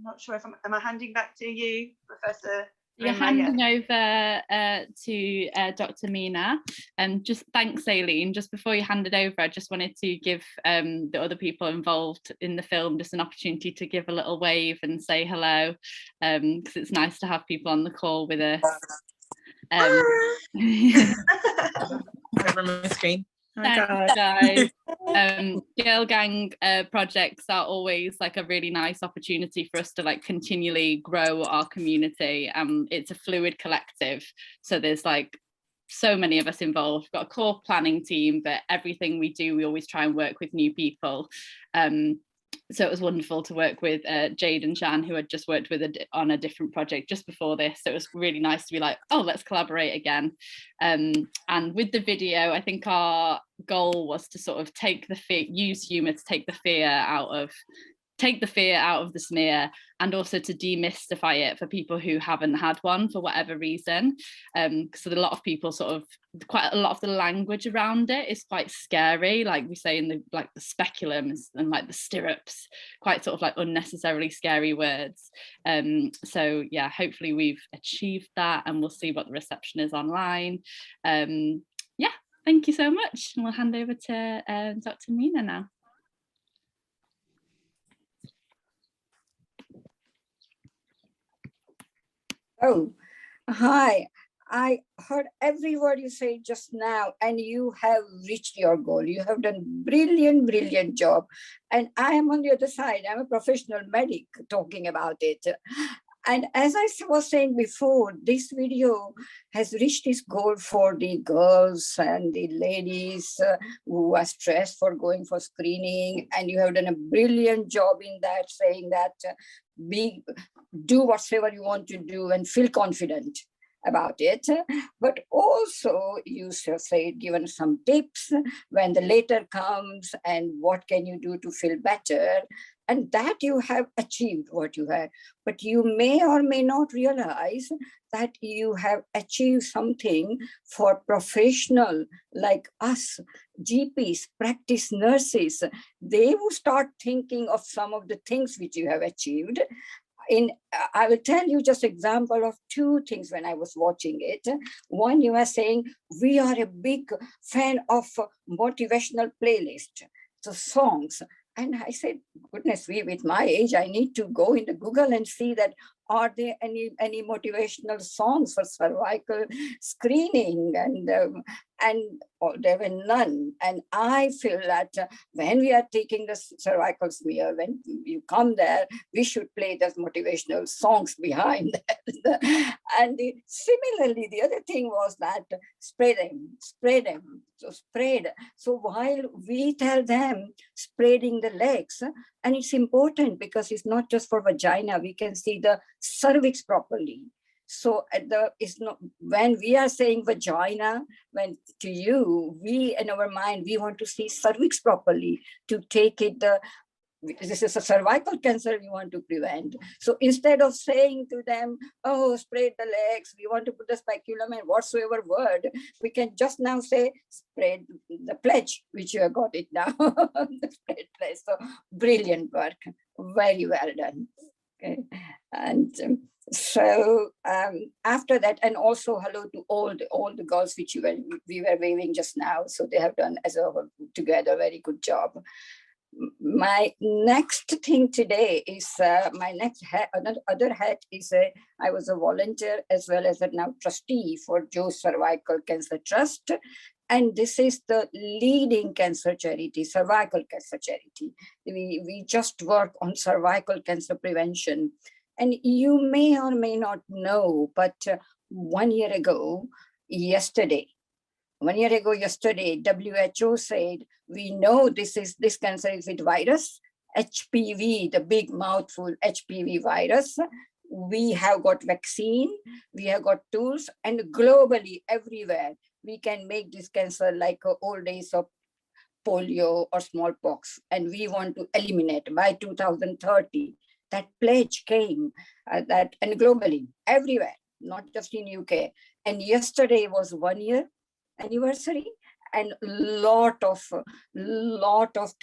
not sure if am I handing back to you, Professor? You're handing over to Dr. Mina. Just thanks, Aileen. Just before you hand it over, I just wanted to give the other people involved in the film just an opportunity to give a little wave and say hello, because it's nice to have people on the call with us. Over my screen. Thanks, guys. Girl Gang projects are always like a really nice opportunity for us to like continually grow our community. It's a fluid collective, so there's like so many of us involved. We've got a core planning team, but everything we do, we always try and work with new people. So it was wonderful to work with Jade and Shan, who had just worked with on a different project just before this. So it was really nice to be like, oh, let's collaborate again. And with the video, I think our goal was to sort of use humor to take the fear out of the smear, and also to demystify it for people who haven't had one for whatever reason. So a lot of people quite a lot of the language around it is quite scary, like we say in the speculums and like the stirrups, quite sort of like unnecessarily scary words. So yeah, hopefully we've achieved that, and we'll see what the reception is online. Yeah, thank you so much, and we'll hand over to Dr. Mina now. Oh, hi. I heard every word you say just now, and you have reached your goal. You have done brilliant job. And I am on the other side. I'm a professional medic talking about it. And as I was saying before, this video has reached its goal for the girls and the ladies who are stressed for going for screening. And you have done a brilliant job in that, saying that do whatever you want to do and feel confident about it. But also you say, given some tips when the later comes and what can you do to feel better. And that you have achieved what you have, but you may or may not realize that you have achieved something for professional like us, GPs, practice nurses. They will start thinking of some of the things which you have achieved. I will tell you just example of two things when I was watching it. One, you are saying, we are a big fan of motivational playlist, so songs. And I said, goodness me, with my age, I need to go into Google and see that, are there any motivational songs for cervical screening? And there were none. And I feel that when we are taking the cervical smear, when you come there, we should play those motivational songs behind that. And similarly, the other thing was that spray them. So sprayed. So while we tell them spreading the legs, and it's important because it's not just for vagina, we can see the cervix properly. So it's not when we are saying vagina, when to you, we in our mind, we want to see cervix properly to take it this is a cervical cancer we want to prevent. So instead of saying to them, oh, spread the legs, we want to put the speculum and whatsoever word, we can just now say, spread the pledge, which you have got it now. The spread pledge. So brilliant work, very well done. Okay. And so after that, and also hello to all the girls which we were waving just now. So they have done as a whole together very good job. My next thing today is my next other hat is I was a volunteer as well as a now trustee for Joe Cervical Cancer Trust. And this is the leading cancer charity, cervical cancer charity. We just work on cervical cancer prevention. And you may or may not know, but 1 year ago, yesterday, WHO said, we know this cancer is with virus, HPV, the big mouthful HPV virus. We have got vaccine, we have got tools, and globally, everywhere, we can make this cancer like old days of polio or smallpox, and we want to eliminate by 2030. That pledge came, and globally, everywhere, not just in UK. And yesterday was 1 year anniversary, and lot of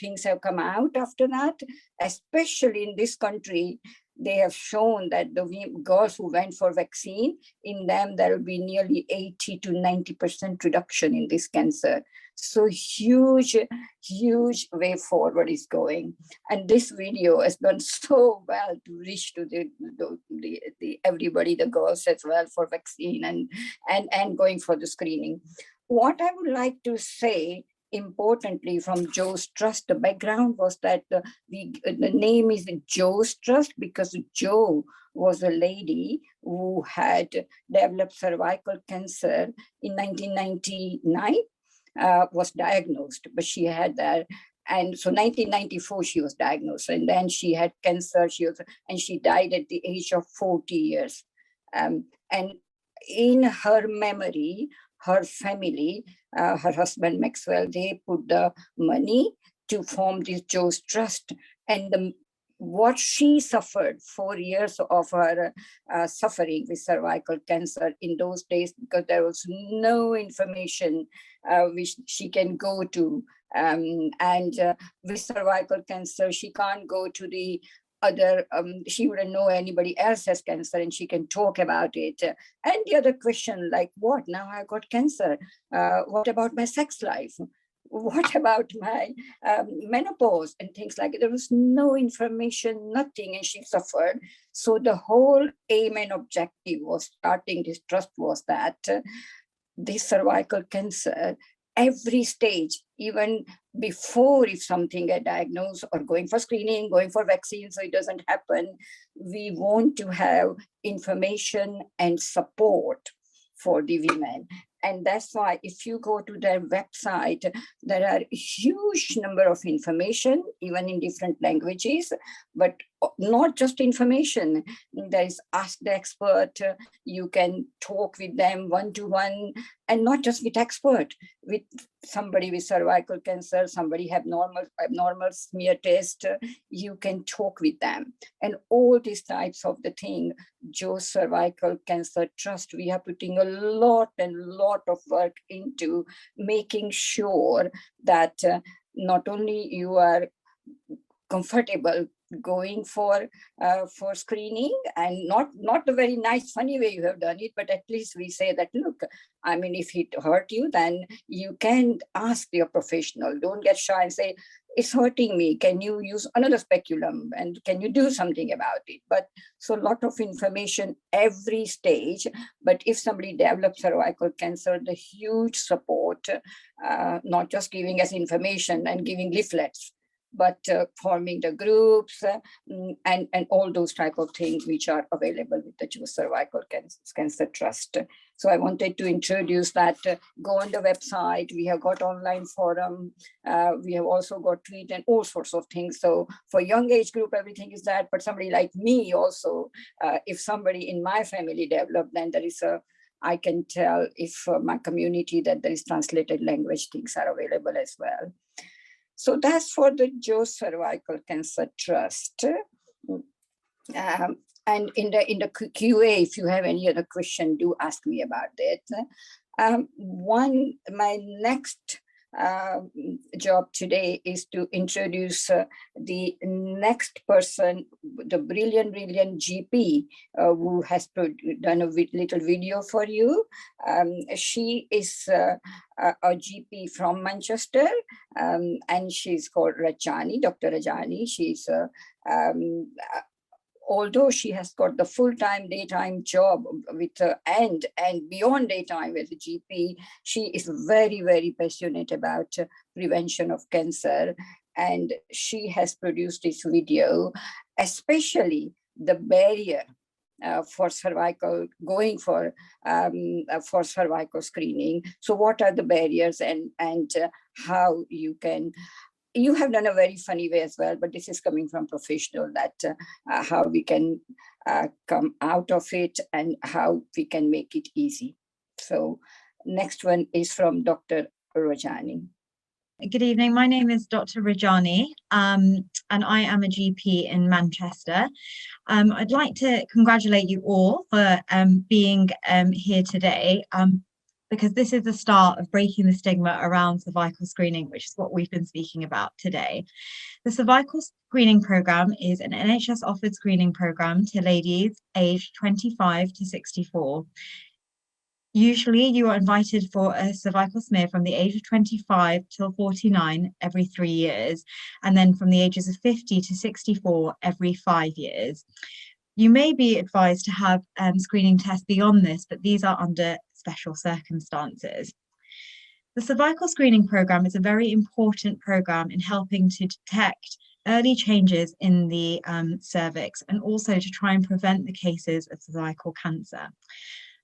things have come out after that, especially in this country. They have shown that the girls who went for vaccine, in them there will be nearly 80 to 90% reduction in this cancer. So huge way forward is going. And this video has done so well to reach to the everybody, the girls as well, for vaccine and going for the screening. What I would like to say, importantly, from Joe's Trust, the background was that the name is Joe's Trust because Joe was a lady who had developed cervical cancer in 1999, was diagnosed, but she had that. And so 1994, she was diagnosed, and then she had cancer, and she died at the age of 40 years. And in her memory, her family, her husband Maxwell, they put the money to form this Joe's Trust. And what she suffered, 4 years of her suffering with cervical cancer in those days, because there was no information which she can go to. And with cervical cancer, she can't go to the other, she wouldn't know anybody else has cancer and she can talk about it. And the other question, like, what, now I got cancer, what about my sex life? What about my menopause and things like that? There was no information, nothing, and she suffered. So the whole aim and objective was starting this trust was that this cervical cancer, every stage, even before if something get diagnosed or going for screening, going for vaccine, so it doesn't happen, we want to have information and support for the women. And that's why if you go to their website, there are a huge number of information, even in different languages, but not just information. There is Ask the Expert. You can talk with them one-to-one, and not just with expert, with somebody with cervical cancer, somebody have abnormal smear test, you can talk with them. And all these types of the thing, Joe's Cervical Cancer Trust, we are putting a lot of work into making sure that not only you are comfortable going for screening, and not a very nice funny way you have done it, but at least we say that, look, I mean, if it hurt you, then you can ask your professional. Don't get shy and say, it's hurting me, can you use another speculum, and can you do something about it? But so a lot of information every stage. But if somebody develops cervical cancer, the huge support, not just giving us information and giving leaflets, but forming the groups and all those type of things which are available with the Joe's Cervical Cancer Trust. So I wanted to introduce that. Go on the website. We have got online forum. We have also got tweet and all sorts of things. So for young age group, everything is that. But somebody like me also, if somebody in my family developed, then there is I can tell if my community that there is translated language things are available as well. So that's for the Joe's Cervical Cancer Trust. And in the QA, if you have any other question, do ask me about it. My next job today is to introduce the next person, the brilliant GP who has done a little video for you. She is a GP from Manchester, and she's called Rajani, Dr. Rajani. She's although she has got the full-time daytime job with and beyond daytime as a GP, she is very, very passionate about prevention of cancer. And she has produced this video, especially the barrier for cervical, going for cervical screening. So what are the barriers and how you can, you have done a very funny way as well, but this is coming from professional, that how we can come out of it and how we can make it easy. So next one is from Dr. Rajani. Good evening. My name is Dr. Rajani, and I am a GP in Manchester. I'd like to congratulate you all for being here today, because this is the start of breaking the stigma around cervical screening, which is what we've been speaking about today. The cervical screening programme is an NHS offered screening programme to ladies aged 25 to 64. Usually you are invited for a cervical smear from the age of 25 till 49 every 3 years, and then from the ages of 50 to 64 every 5 years. You may be advised to have screening tests beyond this, but these are under special circumstances. The cervical screening programme is a very important programme in helping to detect early changes in the cervix and also to try and prevent the cases of cervical cancer.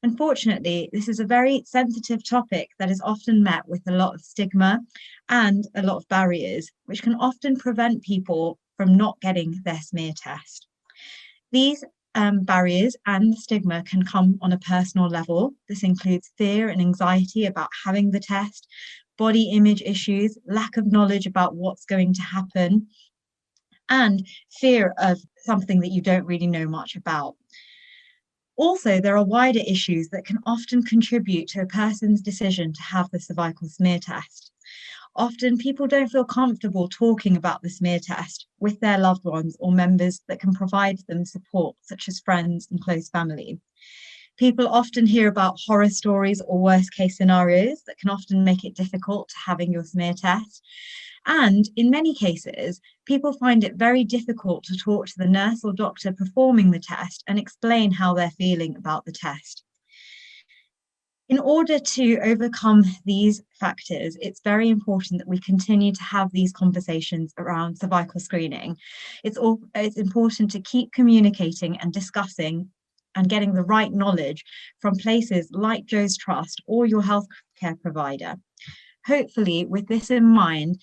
Unfortunately, this is a very sensitive topic that is often met with a lot of stigma and a lot of barriers, which can often prevent people from not getting their smear test. These barriers and the stigma can come on a personal level. This includes fear and anxiety about having the test, body image issues, lack of knowledge about what's going to happen, and fear of something that you don't really know much about. Also, there are wider issues that can often contribute to a person's decision to have the cervical smear test. Often people don't feel comfortable talking about the smear test with their loved ones or members that can provide them support, such as friends and close family. People often hear about horror stories or worst case scenarios that can often make it difficult to having your smear test. And in many cases, people find it very difficult to talk to the nurse or doctor performing the test and explain how they're feeling about the test. In order to overcome these factors, it's very important that we continue to have these conversations around cervical screening. It's important to keep communicating and discussing and getting the right knowledge from places like Joe's Trust or your healthcare provider. Hopefully, with this in mind,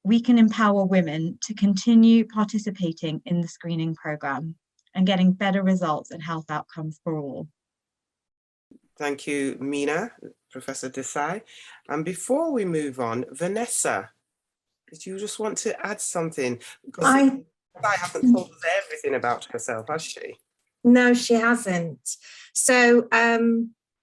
we can empower women to continue participating in the screening programme and getting better results and health outcomes for all. Thank you, Mina, Professor Desai. And before we move on, Vanessa, did you just want to add something? Because I haven't told us everything about herself, has she? No, she hasn't. So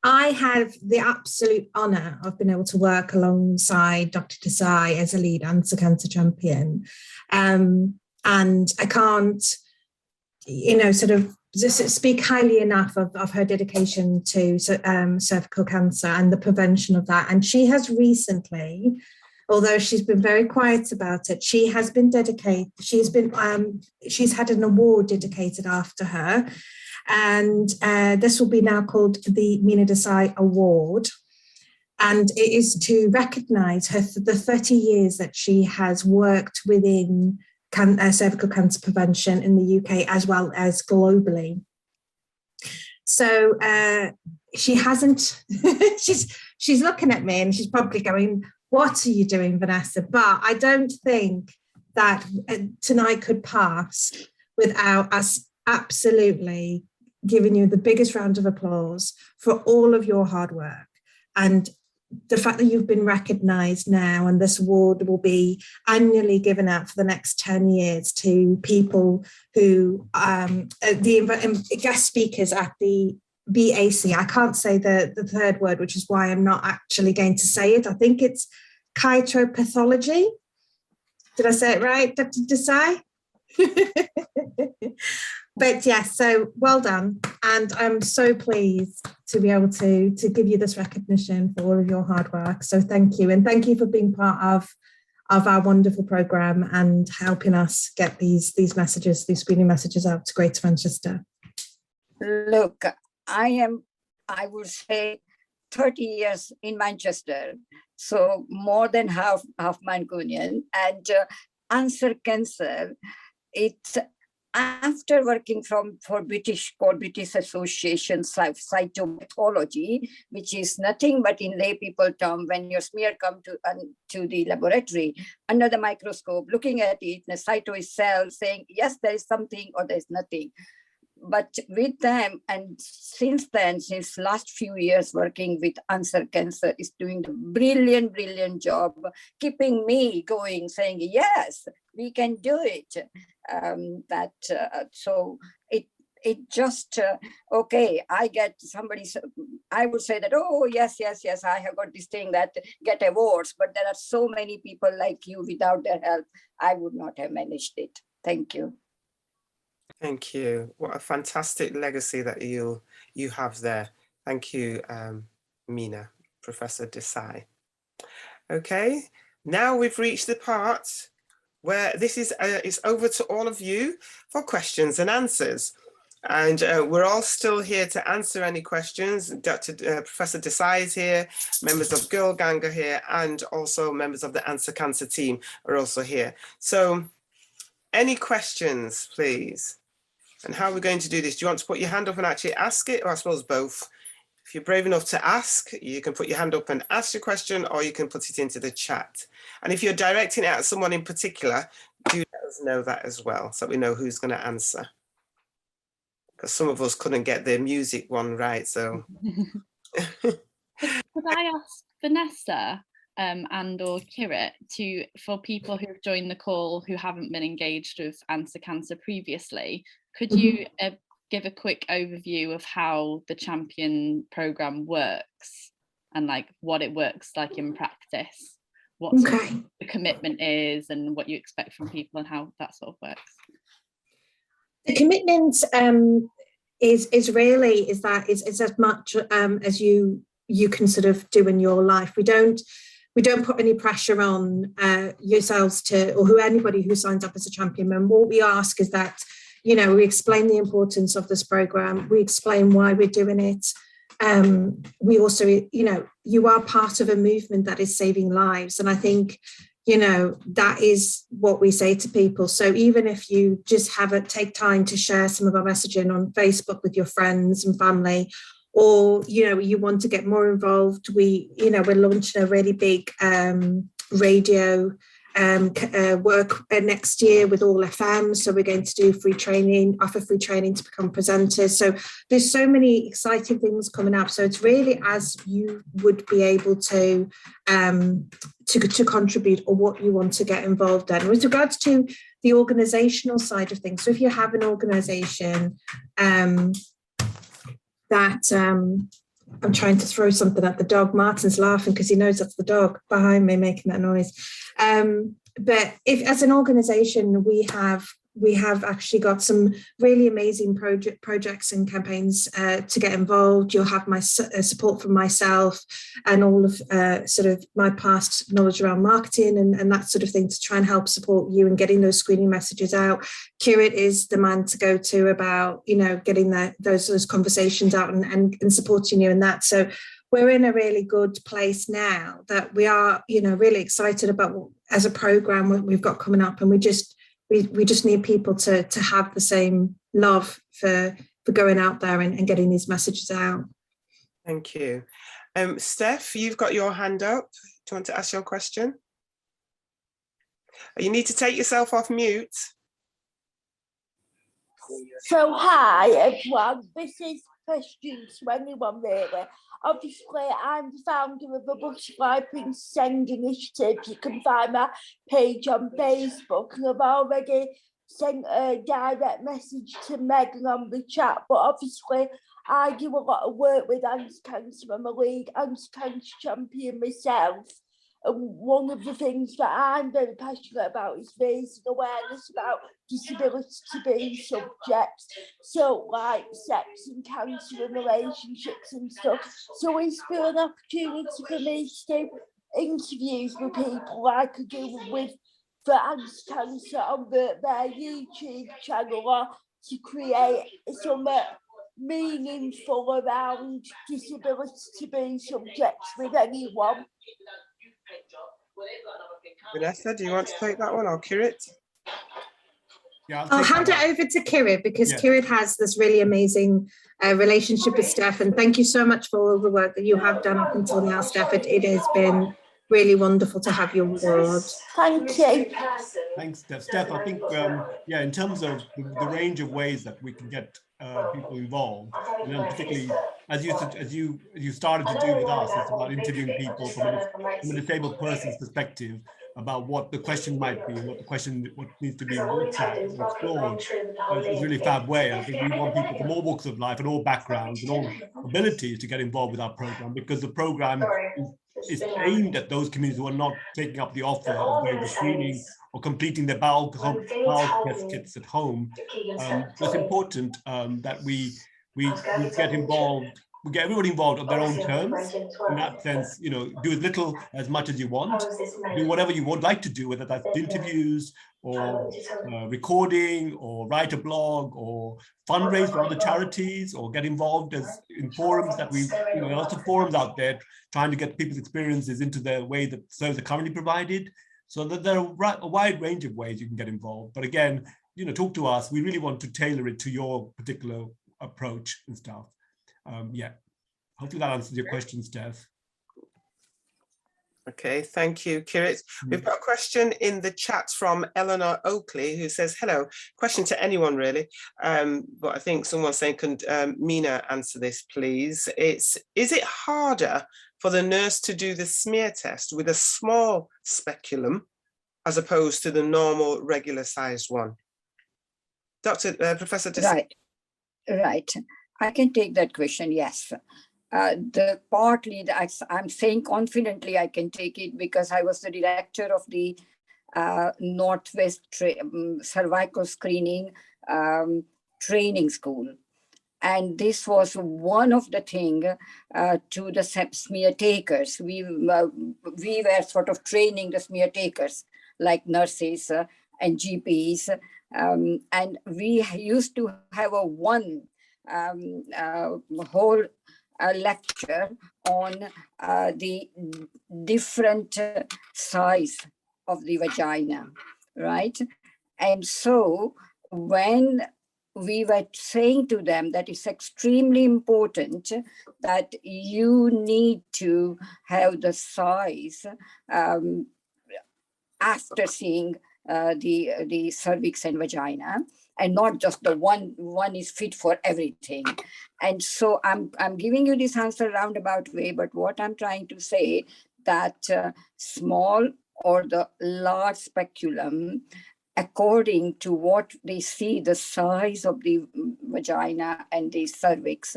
I have the absolute honour of being able to work alongside Dr. Desai as a lead anti-cancer champion. And I can't, sort of just speak highly enough of her dedication to cervical cancer and the prevention of that. And she has recently, although she's been very quiet about it, she has been dedicated, she's had an award dedicated after her. And this will be now called the Mina Desai Award. And it is to recognise the 30 years that she has worked within cervical cancer prevention in the UK as well as globally. So she hasn't, she's looking at me and she's probably going, what are you doing, Vanessa? But I don't think that tonight could pass without us absolutely giving you the biggest round of applause for all of your hard work and the fact that you've been recognised now, and this award will be annually given out for the next 10 years to people who the guest speakers at the BAC. I can't say the third word, which is why I'm not actually going to say it. I think it's chytopathology. Did I say it right, Dr. Desai? But yes, so well done. And I'm so pleased to be able to give you this recognition for all of your hard work. So thank you. And thank you for being part our wonderful programme and helping us get these screening messages out to Greater Manchester. Look, I would say 30 years in Manchester, so more than half Mancunian, and Answer Cancer, it's after working for British Association cytopathology, which is nothing but in lay people term, when your smear come to the laboratory under the microscope, looking at it, the cyto is cell saying, yes, there is something or there's nothing. But with them, and since last few years working with Answer Cancer is doing the brilliant job, keeping me going, saying, yes, we can do it. So it just, okay, I get somebody, I would say that, oh, yes, I have got this thing that get awards, but there are so many people like you, without their help, I would not have managed it. Thank you. Thank you. What a fantastic legacy that you have there. Thank you, Mina, Professor Desai. Okay, now we've reached the part where this is it's over to all of you for questions and answers. And we're all still here to answer any questions. Professor Desai is here, members of Girl Gang are here, and also members of the Answer Cancer team are also here. So any questions, please? And how are we going to do this? Do you want to put your hand up and actually ask it? Or I suppose both. If you're brave enough to ask, you can put your hand up and ask your question, or you can put it into the chat. And if you're directing it at someone in particular, do let us know that as well, so we know who's going to answer. Because some of us couldn't get the music one right, so. Could I ask Vanessa and or Kirit for people who've joined the call who haven't been engaged with Answer Cancer previously, could you give a quick overview of how the Champion programme works and like what it works like in practice, what sort of the commitment is and what you expect from people and how that sort of works? The commitment is as much as you can sort of do in your life. We don't put any pressure on yourselves or anybody who signs up as a champion member. What we ask is that, you know, we explain the importance of this program. We explain why we're doing it. We also, you know, you are part of a movement that is saving lives. And I think, you know, that is what we say to people. So even if you just take time to share some of our messaging on Facebook with your friends and family, or, you know, you want to get more involved, we're launching a really big radio work next year with all FM. So we're going to do offer free training to become presenters. So there's so many exciting things coming up. So it's really as you would be able to contribute or what you want to get involved in. With regards to the organisational side of things, so if you have an organisation that I'm trying to throw something at the dog. Martin's laughing because he knows that's the dog behind me making that noise. But if, as an organisation, we have actually got some really amazing projects and campaigns to get involved. You'll have my support from myself and all of sort of my past knowledge around marketing and that sort of thing to try and help support you in getting those screening messages out. Kirit is the man to go to about, you know, getting those conversations out and supporting you in that. So we're in a really good place now that we are, you know, really excited about what, as a programme, what we've got coming up, and we just need people to have the same love for going out there and getting these messages out. Thank you. Steph, you've got your hand up. Do you want to ask your question? You need to take yourself off mute. So hi everyone, this is question 21 really. Obviously, I'm the founder of the Butterfly Prince Send initiative. You can find my page on Facebook, and I've already sent a direct message to Megan on the chat. But obviously, I do a lot of work with Answer Cancer. I'm a lead Answer Cancer champion myself. And one of the things that I'm very passionate about is raising awareness about disability subjects, so like sex and cancer and relationships and stuff. So is there an opportunity for me to interviews with people I could do with breast cancer on their YouTube channel, or to create some meaningful around disability to be subjects with anyone. Vanessa, do you want to take that one or Kirit? Yeah, I'll hand it over to Kirit, because Kirit has this really amazing relationship with Steph. And thank you so much for all the work that you have done up until now, Steph. It has been really wonderful to have you on board. Thank you. Thanks, Steph. Steph, I think, yeah, in terms of the range of ways that we can get people involved, and then particularly as you started to do with us, it's about interviewing people from a disabled person's perspective about what the question might be, what needs to be looked at or explored. It's a really fab way. I think we want people from all walks of life and all backgrounds and all abilities to get involved with our program, because the program is aimed at those communities who are not taking up the offer of going for screening or completing their bowel test kits at home. So it's important that we get involved. We get everybody involved on their own terms. In that sense, you know, do as little as much as you want. Do whatever you would like to do, whether that's interviews or recording, or write a blog, or fundraise for other charities, or get involved in forums that lots of forums out there trying to get people's experiences into the way that services are currently provided. So that there are a wide range of ways you can get involved. But again, you know, talk to us. We really want to tailor it to your particular approach and stuff. Yeah, hopefully that answers your question, Steph. Okay, thank you, Kirit. We've got a question in the chat from Eleanor Oakley, who says, hello, question to anyone really, but I think someone's saying, can Mina answer this, please? Is it harder for the nurse to do the smear test with a small speculum as opposed to the normal regular sized one? Professor Desai. Right. I can take that question, yes. I'm saying confidently I can take it because I was the director of the Northwest Cervical Screening Training School. And this was one of the things to the smear takers. We were sort of training the smear takers, like nurses and GPs. And we used to have a whole lecture on the different size of the vagina, right? And so when we were saying to them that it's extremely important that you need to have the size after seeing the cervix and vagina, and not just the one is fit for everything. And so I'm giving you this answer roundabout way, but what I'm trying to say that small or the large speculum, according to what they see the size of the vagina and the cervix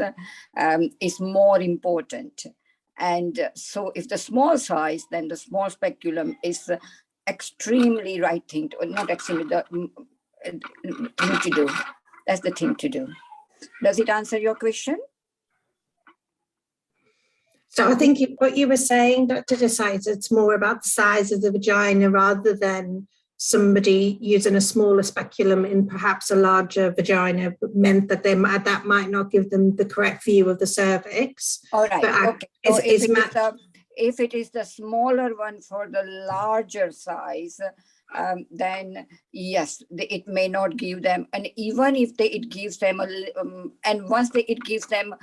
is more important. And so if the small size, then the small speculum is extremely right thing to, not extremely, the thing to do. That's the thing to do. Does it answer your question? So I think what you were saying, Dr. Desai, it's more about the size of the vagina rather than somebody using a smaller speculum in perhaps a larger vagina meant that that might not give them the correct view of the cervix. All right. Okay. So if it is the smaller one for the larger size, then yes, it may not give them, and even if it gives them and once it gives them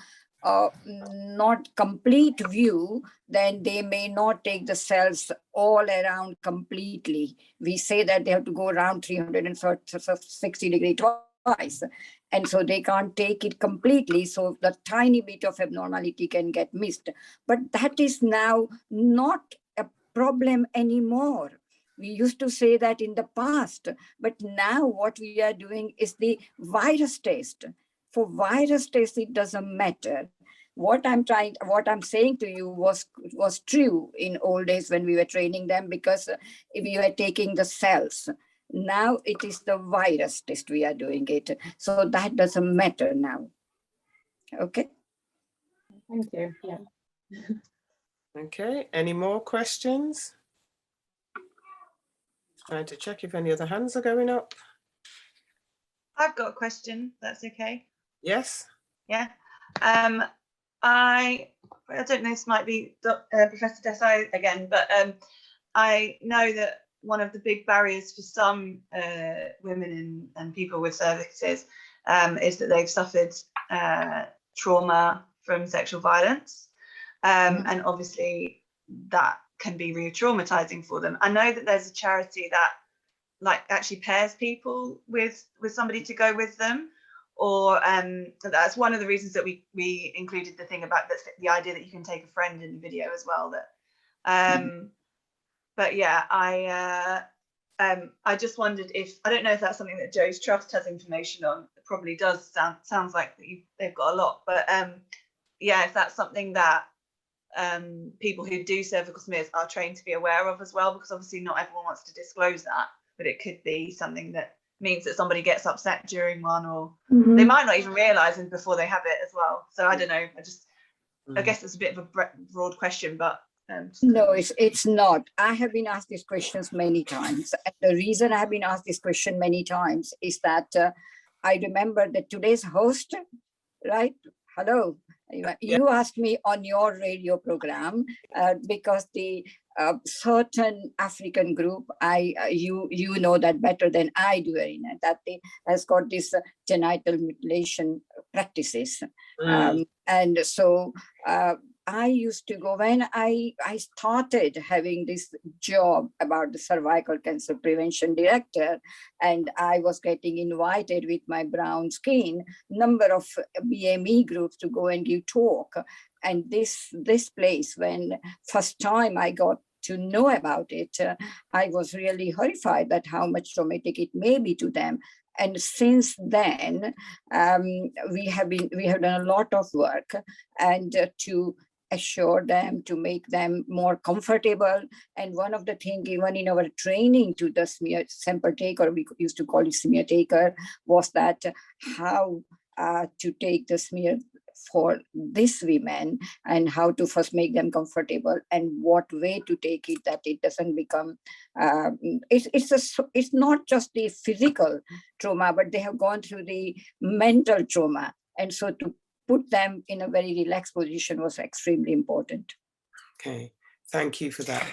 not complete view, then they may not take the cells all around completely. We say that they have to go around 360 degrees twice, and so they can't take it completely, so the tiny bit of abnormality can get missed. But that is now not a problem anymore. We used to say that in the past, but now what we are doing is the virus test. For virus test, it doesn't matter. What I'm saying to you was true in old days when we were training them, because we were taking the cells. Now it is the virus test we are doing it. So that doesn't matter now. Okay. Thank you. Yeah. Okay, any more questions? Trying to check if any other hands are going up. I've got a question. That's okay. Yes. Yeah. I don't know. This might be Professor Desai again, but I know that one of the big barriers for some women and people with cervixes is that they've suffered trauma from sexual violence, and obviously that can be re-traumatizing for them. I know that there's a charity that actually pairs people with somebody to go with them, or that's one of the reasons that we included the thing about the idea that you can take a friend in the video as well. That but yeah, I just wondered if, I don't know if that's something that Joe's Trust has information on. It probably does. Sounds like they've got a lot, but yeah, if that's something that people who do cervical smears are trained to be aware of as well, because obviously not everyone wants to disclose that, but it could be something that means that somebody gets upset during one, or they might not even realize it before they have it as well. So I don't know. I guess it's a bit of a broad question, but no, it's not. I have been asked these questions many times. And the reason I have been asked this question many times is that I remember that today's host, right? Hello. You asked me on your radio program because the certain African group, you know that better than I do, Arina, that they has got this genital mutilation practices, and so I used to go when I started having this job about the cervical cancer prevention director, and I was getting invited with my brown skin, number of BME groups to go and give talk. And this place, when first time I got to know about it, I was really horrified at how much traumatic it may be to them. And since then, we have done a lot of work and to assure them, to make them more comfortable. And one of the things, even in our training to the smear sample taker, we used to call it smear taker, was that how to take the smear for these women and how to first make them comfortable and what way to take it, that it doesn't become it's not just the physical trauma, but they have gone through the mental trauma, and so to put them in a very relaxed position was extremely important. Okay, thank you for that.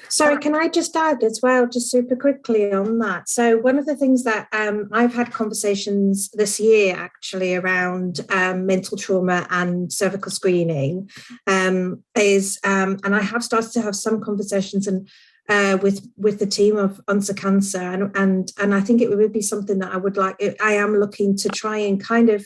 Sorry, can I just add as well, just super quickly on that? So one of the things that I've had conversations this year actually around mental trauma and cervical screening is, and I have started to have some conversations and with the team of Unser Cancer, and I think it would be something that I would like. I am looking to try and kind of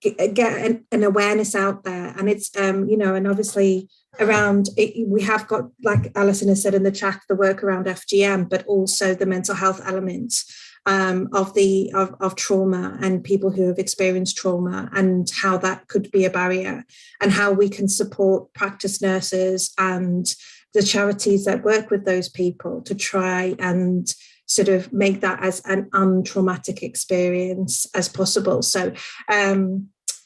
get an awareness out there, and it's and obviously around it, we have got, like Alison has said in the chat, the work around FGM, but also the mental health elements of trauma and people who have experienced trauma, and how that could be a barrier, and how we can support practice nurses and the charities that work with those people to try and sort of make that as an untraumatic experience as possible. So,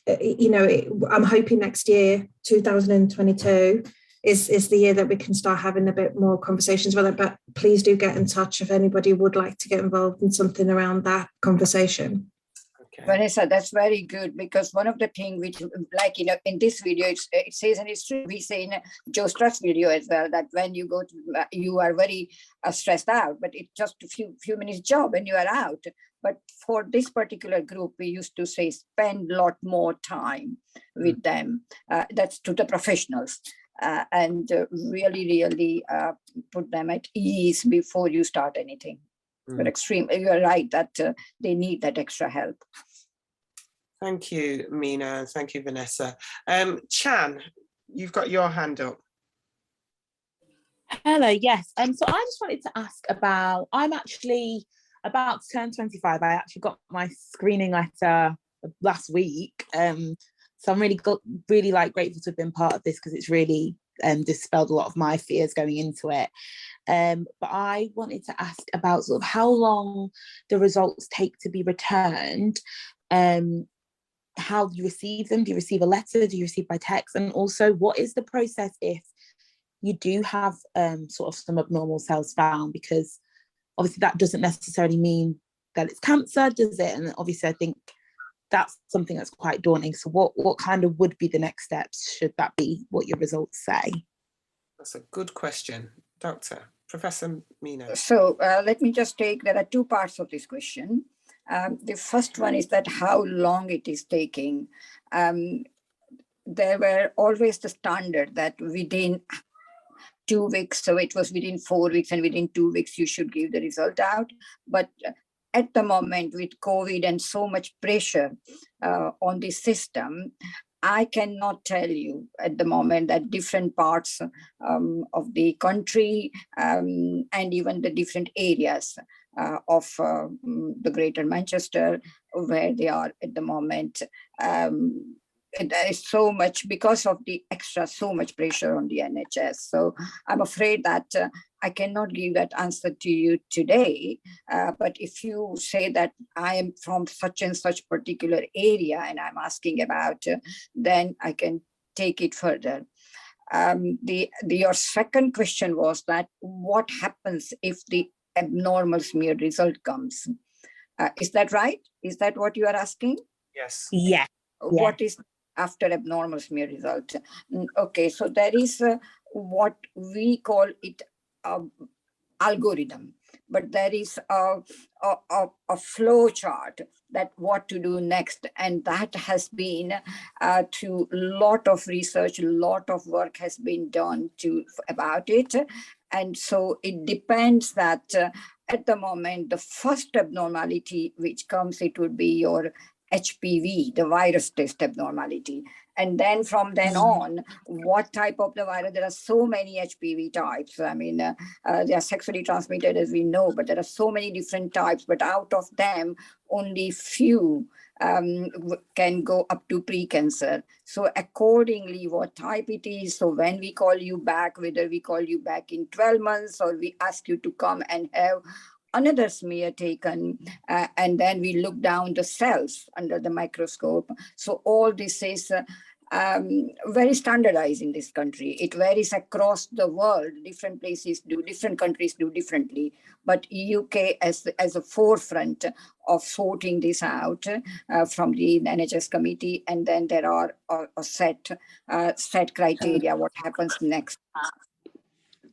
I'm hoping next year, 2022, is the year that we can start having a bit more conversations with it. But please do get in touch if anybody would like to get involved in something around that conversation. Okay. Vanessa, that's very good, because one of the things which, like in this video, it says, and it's true, we say in Joe's Trust video as well, that when you go to, you are very stressed out, but it's just a few minutes job and you are out. But for this particular group, we used to say, spend a lot more time with them. That's to the professionals. And really put them at ease before you start anything. But you're right that they need that extra help. Thank you, Mina. Thank you, Vanessa. Chan, you've got your hand up. Hello, yes. So I just wanted to ask about, I'm actually about to turn 25. I actually got my screening letter last week. So I'm really grateful to have been part of this, because it's really dispelled a lot of my fears going into it. But I wanted to ask about sort of how long the results take to be returned, how you receive them. Do you receive a letter? Do you receive by text? And also, what is the process if you do have sort of some abnormal cells found, because obviously that doesn't necessarily mean that it's cancer, does it? And obviously I think that's something that's quite daunting. So what kind of would be the next steps, should that be what your results say? That's a good question. Professor Mina. So let me just take, there are two parts of this question. The first one is that how long it is taking. There were always the standard that within 2 weeks, so it was within 4 weeks, and within 2 weeks you should give the result out. But at the moment, with COVID and so much pressure on the system, I cannot tell you at the moment that different parts of the country and even the different areas of the Greater Manchester, where they are at the moment, there is so much, because of the so much pressure on the NHS. So I'm afraid that I cannot give that answer to you today. But if you say that I am from such and such particular area and I'm asking about, then I can take it further. Your second question was that what happens if the abnormal smear result comes? Is that right? Is that what you are asking? Yes. Yeah. What is after abnormal smear result? Okay, so there is what we call it algorithm, but there is a flow chart that what to do next, and that has been through a lot of research, a lot of work has been done about it. And so it depends that at the moment, the first abnormality which comes, it would be your HPV, the virus test abnormality. And then from then on, what type of the virus? There are so many HPV types. I mean, they are sexually transmitted, as we know, but there are so many different types. But out of them, only few can go up to precancer. So accordingly, what type it is, so when we call you back, whether we call you back in 12 months or we ask you to come and have another smear taken, and then we look down the cells under the microscope. So all this is very standardized in this country. It varies across the world. Different places do, different countries do differently. But UK as a forefront of sorting this out from the NHS committee, and then there are a set criteria what happens next.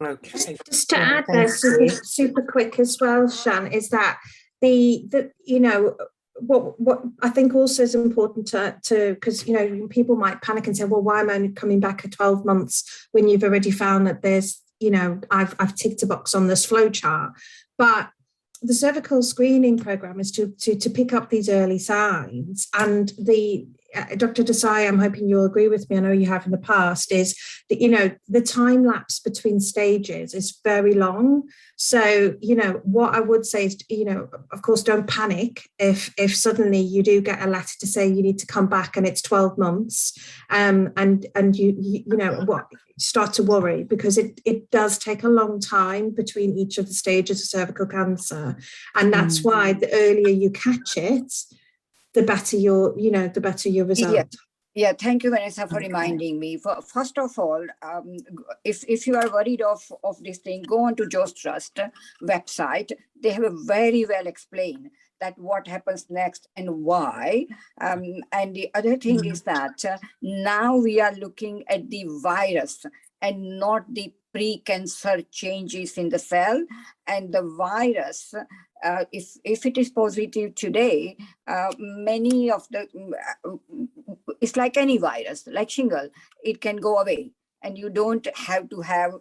Okay. Just to add there, super quick as well, Shan, is that the you know, what I think also is important to because, you know, people might panic and say, well, why am I only coming back at 12 months when you've already found that there's, you know, I've ticked a box on this flow chart. But the cervical screening program is to pick up these early signs, and Dr. Desai, I'm hoping you'll agree with me, I know you have in the past, is that, you know, the time lapse between stages is very long. So, you know, what I would say is, you know, of course, don't panic if suddenly you do get a letter to say you need to come back and it's 12 months, and you know what, start to worry, because it does take a long time between each of the stages of cervical cancer, and that's why the earlier you catch it, the better your result. Yeah, thank you, Vanessa, for reminding me. First of all, if you are worried of this thing, go on to Joe's Trust website. They have a very well explained that what happens next and why. And the other thing is that now we are looking at the virus and not the pre-cancer changes in the cell. And the virus, if it is positive today, many of the, it's like any virus, like shingle, it can go away and you don't have to have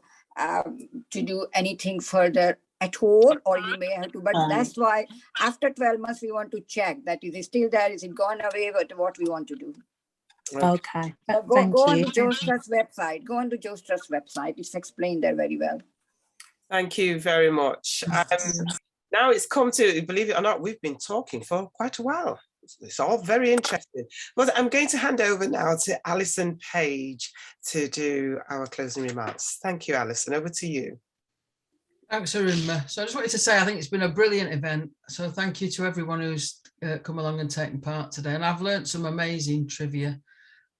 to do anything further at all, or you may have to, but that's why after 12 months, we want to check that is it still there, is it gone away, what we want to do. Okay. Go on to Joe's Trust website. Go on to Joe's Trust website. It's explained there very well. Thank you very much. Now it's come to, believe it or not, we've been talking for quite a while. It's all very interesting. But I'm going to hand over now to Alison Page to do our closing remarks. Thank you, Alison. Over to you. Thanks, Arunma. So I just wanted to say I think it's been a brilliant event. So thank you to everyone who's come along and taken part today. And I've learned some amazing trivia.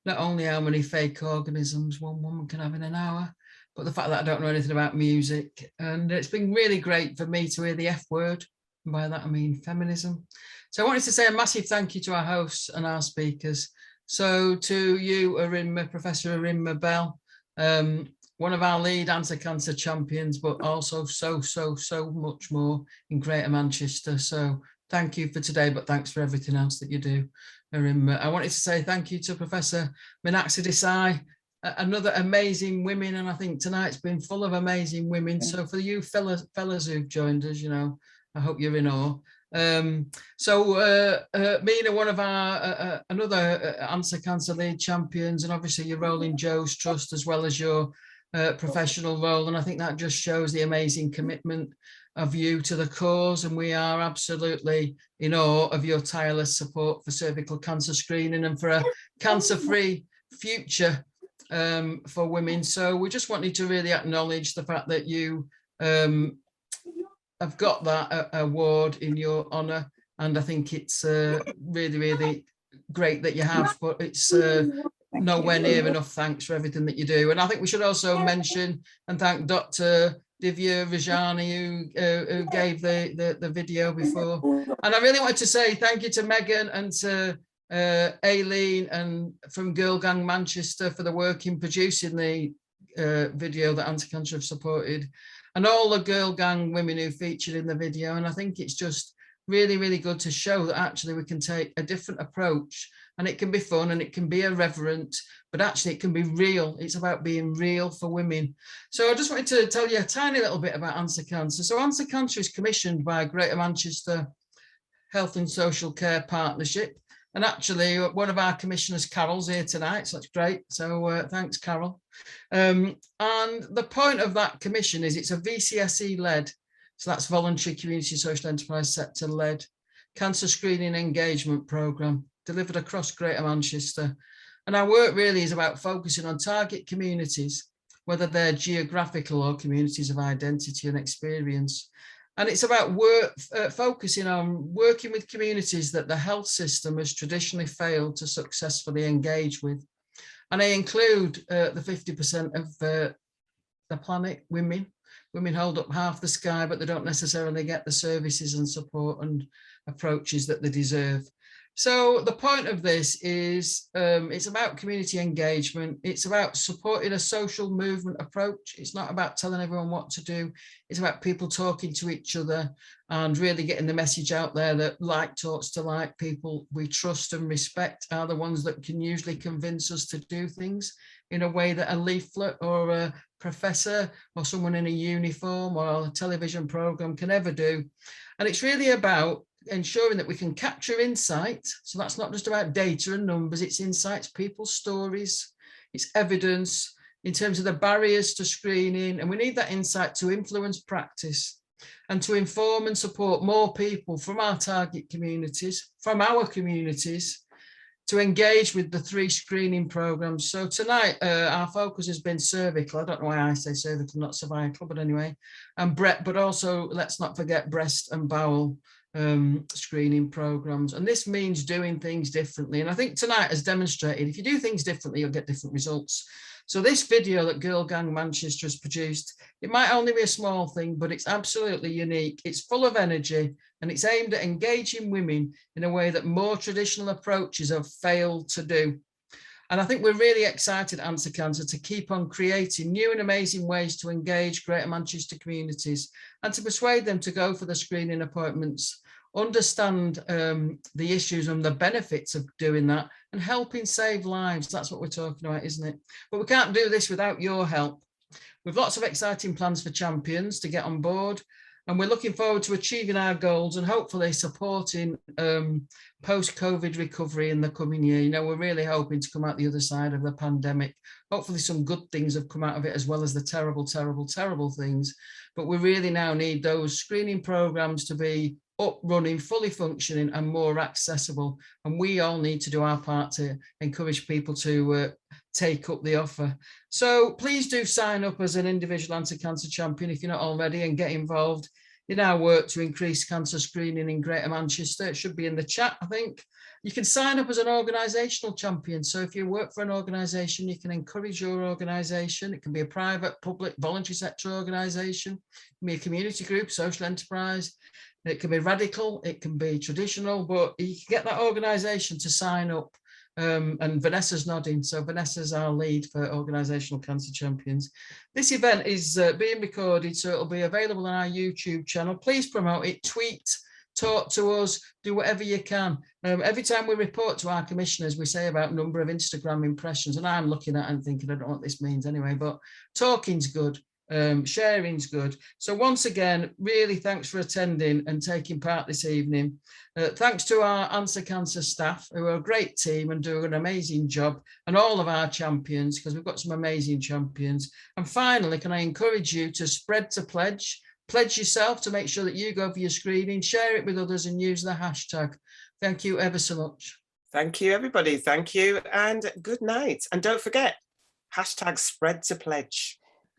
Not only how many fake organisms one woman can have in an hour, but the fact that I don't know anything about music. And it's been really great for me to hear the F word. And by that, I mean feminism. So I wanted to say a massive thank you to our hosts and our speakers. So to you, Arinma, Professor Arinma Bell, one of our lead anti-cancer champions, but also so much more in Greater Manchester. So thank you for today, but thanks for everything else that you do, Arinma. I wanted to say thank you to Professor Meenakshi Desai, another amazing women, and I think tonight's been full of amazing women. So for you fellas who've joined us, you know, I hope you're in awe. Mina, one of our another anti-cancer lead champions, and obviously your role in Joe's Trust as well as your professional role, and I think that just shows the amazing commitment of you to the cause, and we are absolutely in awe of your tireless support for cervical cancer screening and for a cancer-free future for women. So we just wanted to really acknowledge the fact that you have got that award in your honour, and I think it's really great that you have, but it's nowhere near enough thanks for everything that you do. And I think we should also mention and thank Dr. Divya Rajani who gave the video before. And I really wanted to say thank you to Megan and to Aileen and from Girl Gang Manchester for the work in producing the video that Anti-Cancer have supported, and all the Girl Gang women who featured in the video. And I think it's just really good to show that actually we can take a different approach, and it can be fun and it can be irreverent, but actually it can be real. It's about being real for women. So I just wanted to tell you a tiny little bit about Anti-Cancer. So Anti-Cancer is commissioned by Greater Manchester Health and Social Care Partnership. And actually one of our commissioners, Carol's here tonight, so that's great. So thanks, Carol. And the point of that commission is it's a VCSE led, so that's voluntary community social enterprise sector led cancer screening engagement programme delivered across Greater Manchester. And our work really is about focusing on target communities, whether they're geographical or communities of identity and experience. And it's about focusing on working with communities that the health system has traditionally failed to successfully engage with. And I include the 50% of the planet, women. Women hold up half the sky, but they don't necessarily get the services and support and approaches that they deserve. So the point of this is it's about community engagement. It's about supporting a social movement approach. It's not about telling everyone what to do. It's about people talking to each other and really getting the message out there that like talks to like. People we trust and respect are the ones that can usually convince us to do things in a way that a leaflet or a professor or someone in a uniform or a television program can ever do. And it's really about ensuring that we can capture insight. So that's not just about data and numbers, it's insights, people's stories, it's evidence in terms of the barriers to screening. And we need that insight to influence practice and to inform and support more people from our target communities, from our communities, to engage with the 3 screening programs. So tonight, our focus has been cervical. I don't know why I say cervical, not cervical, but anyway, and but also let's not forget breast and bowel screening programs. And this means doing things differently. And I think tonight has demonstrated, if you do things differently, you'll get different results. So this video that Girl Gang Manchester has produced, it might only be a small thing, but it's absolutely unique. It's full of energy and it's aimed at engaging women in a way that more traditional approaches have failed to do. And I think we're really excited, Anti-Cancer, to keep on creating new and amazing ways to engage Greater Manchester communities and to persuade them to go for the screening appointments, understand the issues and the benefits of doing that and helping save lives. That's what we're talking about, isn't it? But we can't do this without your help. We've lots of exciting plans for champions to get on board, and we're looking forward to achieving our goals and hopefully supporting post-COVID recovery in the coming year. You know, we're really hoping to come out the other side of the pandemic. Hopefully some good things have come out of it, as well as the terrible things. But we really now need those screening programs to be up, running, fully functioning and more accessible. And we all need to do our part to encourage people to take up the offer. So please do sign up as an individual anti-cancer champion if you're not already, and get involved in our work to increase cancer screening in Greater Manchester. It should be in the chat, I think. You can sign up as an organisational champion. So if you work for an organisation, you can encourage your organisation. It can be a private, public, voluntary sector organisation. It can be a community group, social enterprise. It can be radical, it can be traditional, but you can get that organisation to sign up. And Vanessa's nodding. So Vanessa's our lead for Organisational Cancer Champions. This event is being recorded, so it'll be available on our YouTube channel. Please promote it, tweet, talk to us, do whatever you can. Every time we report to our commissioners, we say about number of Instagram impressions, and I'm looking at it and thinking, I don't know what this means anyway, but talking's good. Sharing's good. So once again, really thanks for attending and taking part this evening. Thanks to our Answer Cancer staff, who are a great team and do an amazing job, and all of our champions, because we've got some amazing champions. And finally, can I encourage you to spread to pledge yourself to make sure that you go for your screening, share it with others and use the hashtag. Thank you ever so much. Thank you, everybody. Thank you and good night. And don't forget, hashtag spread to pledge.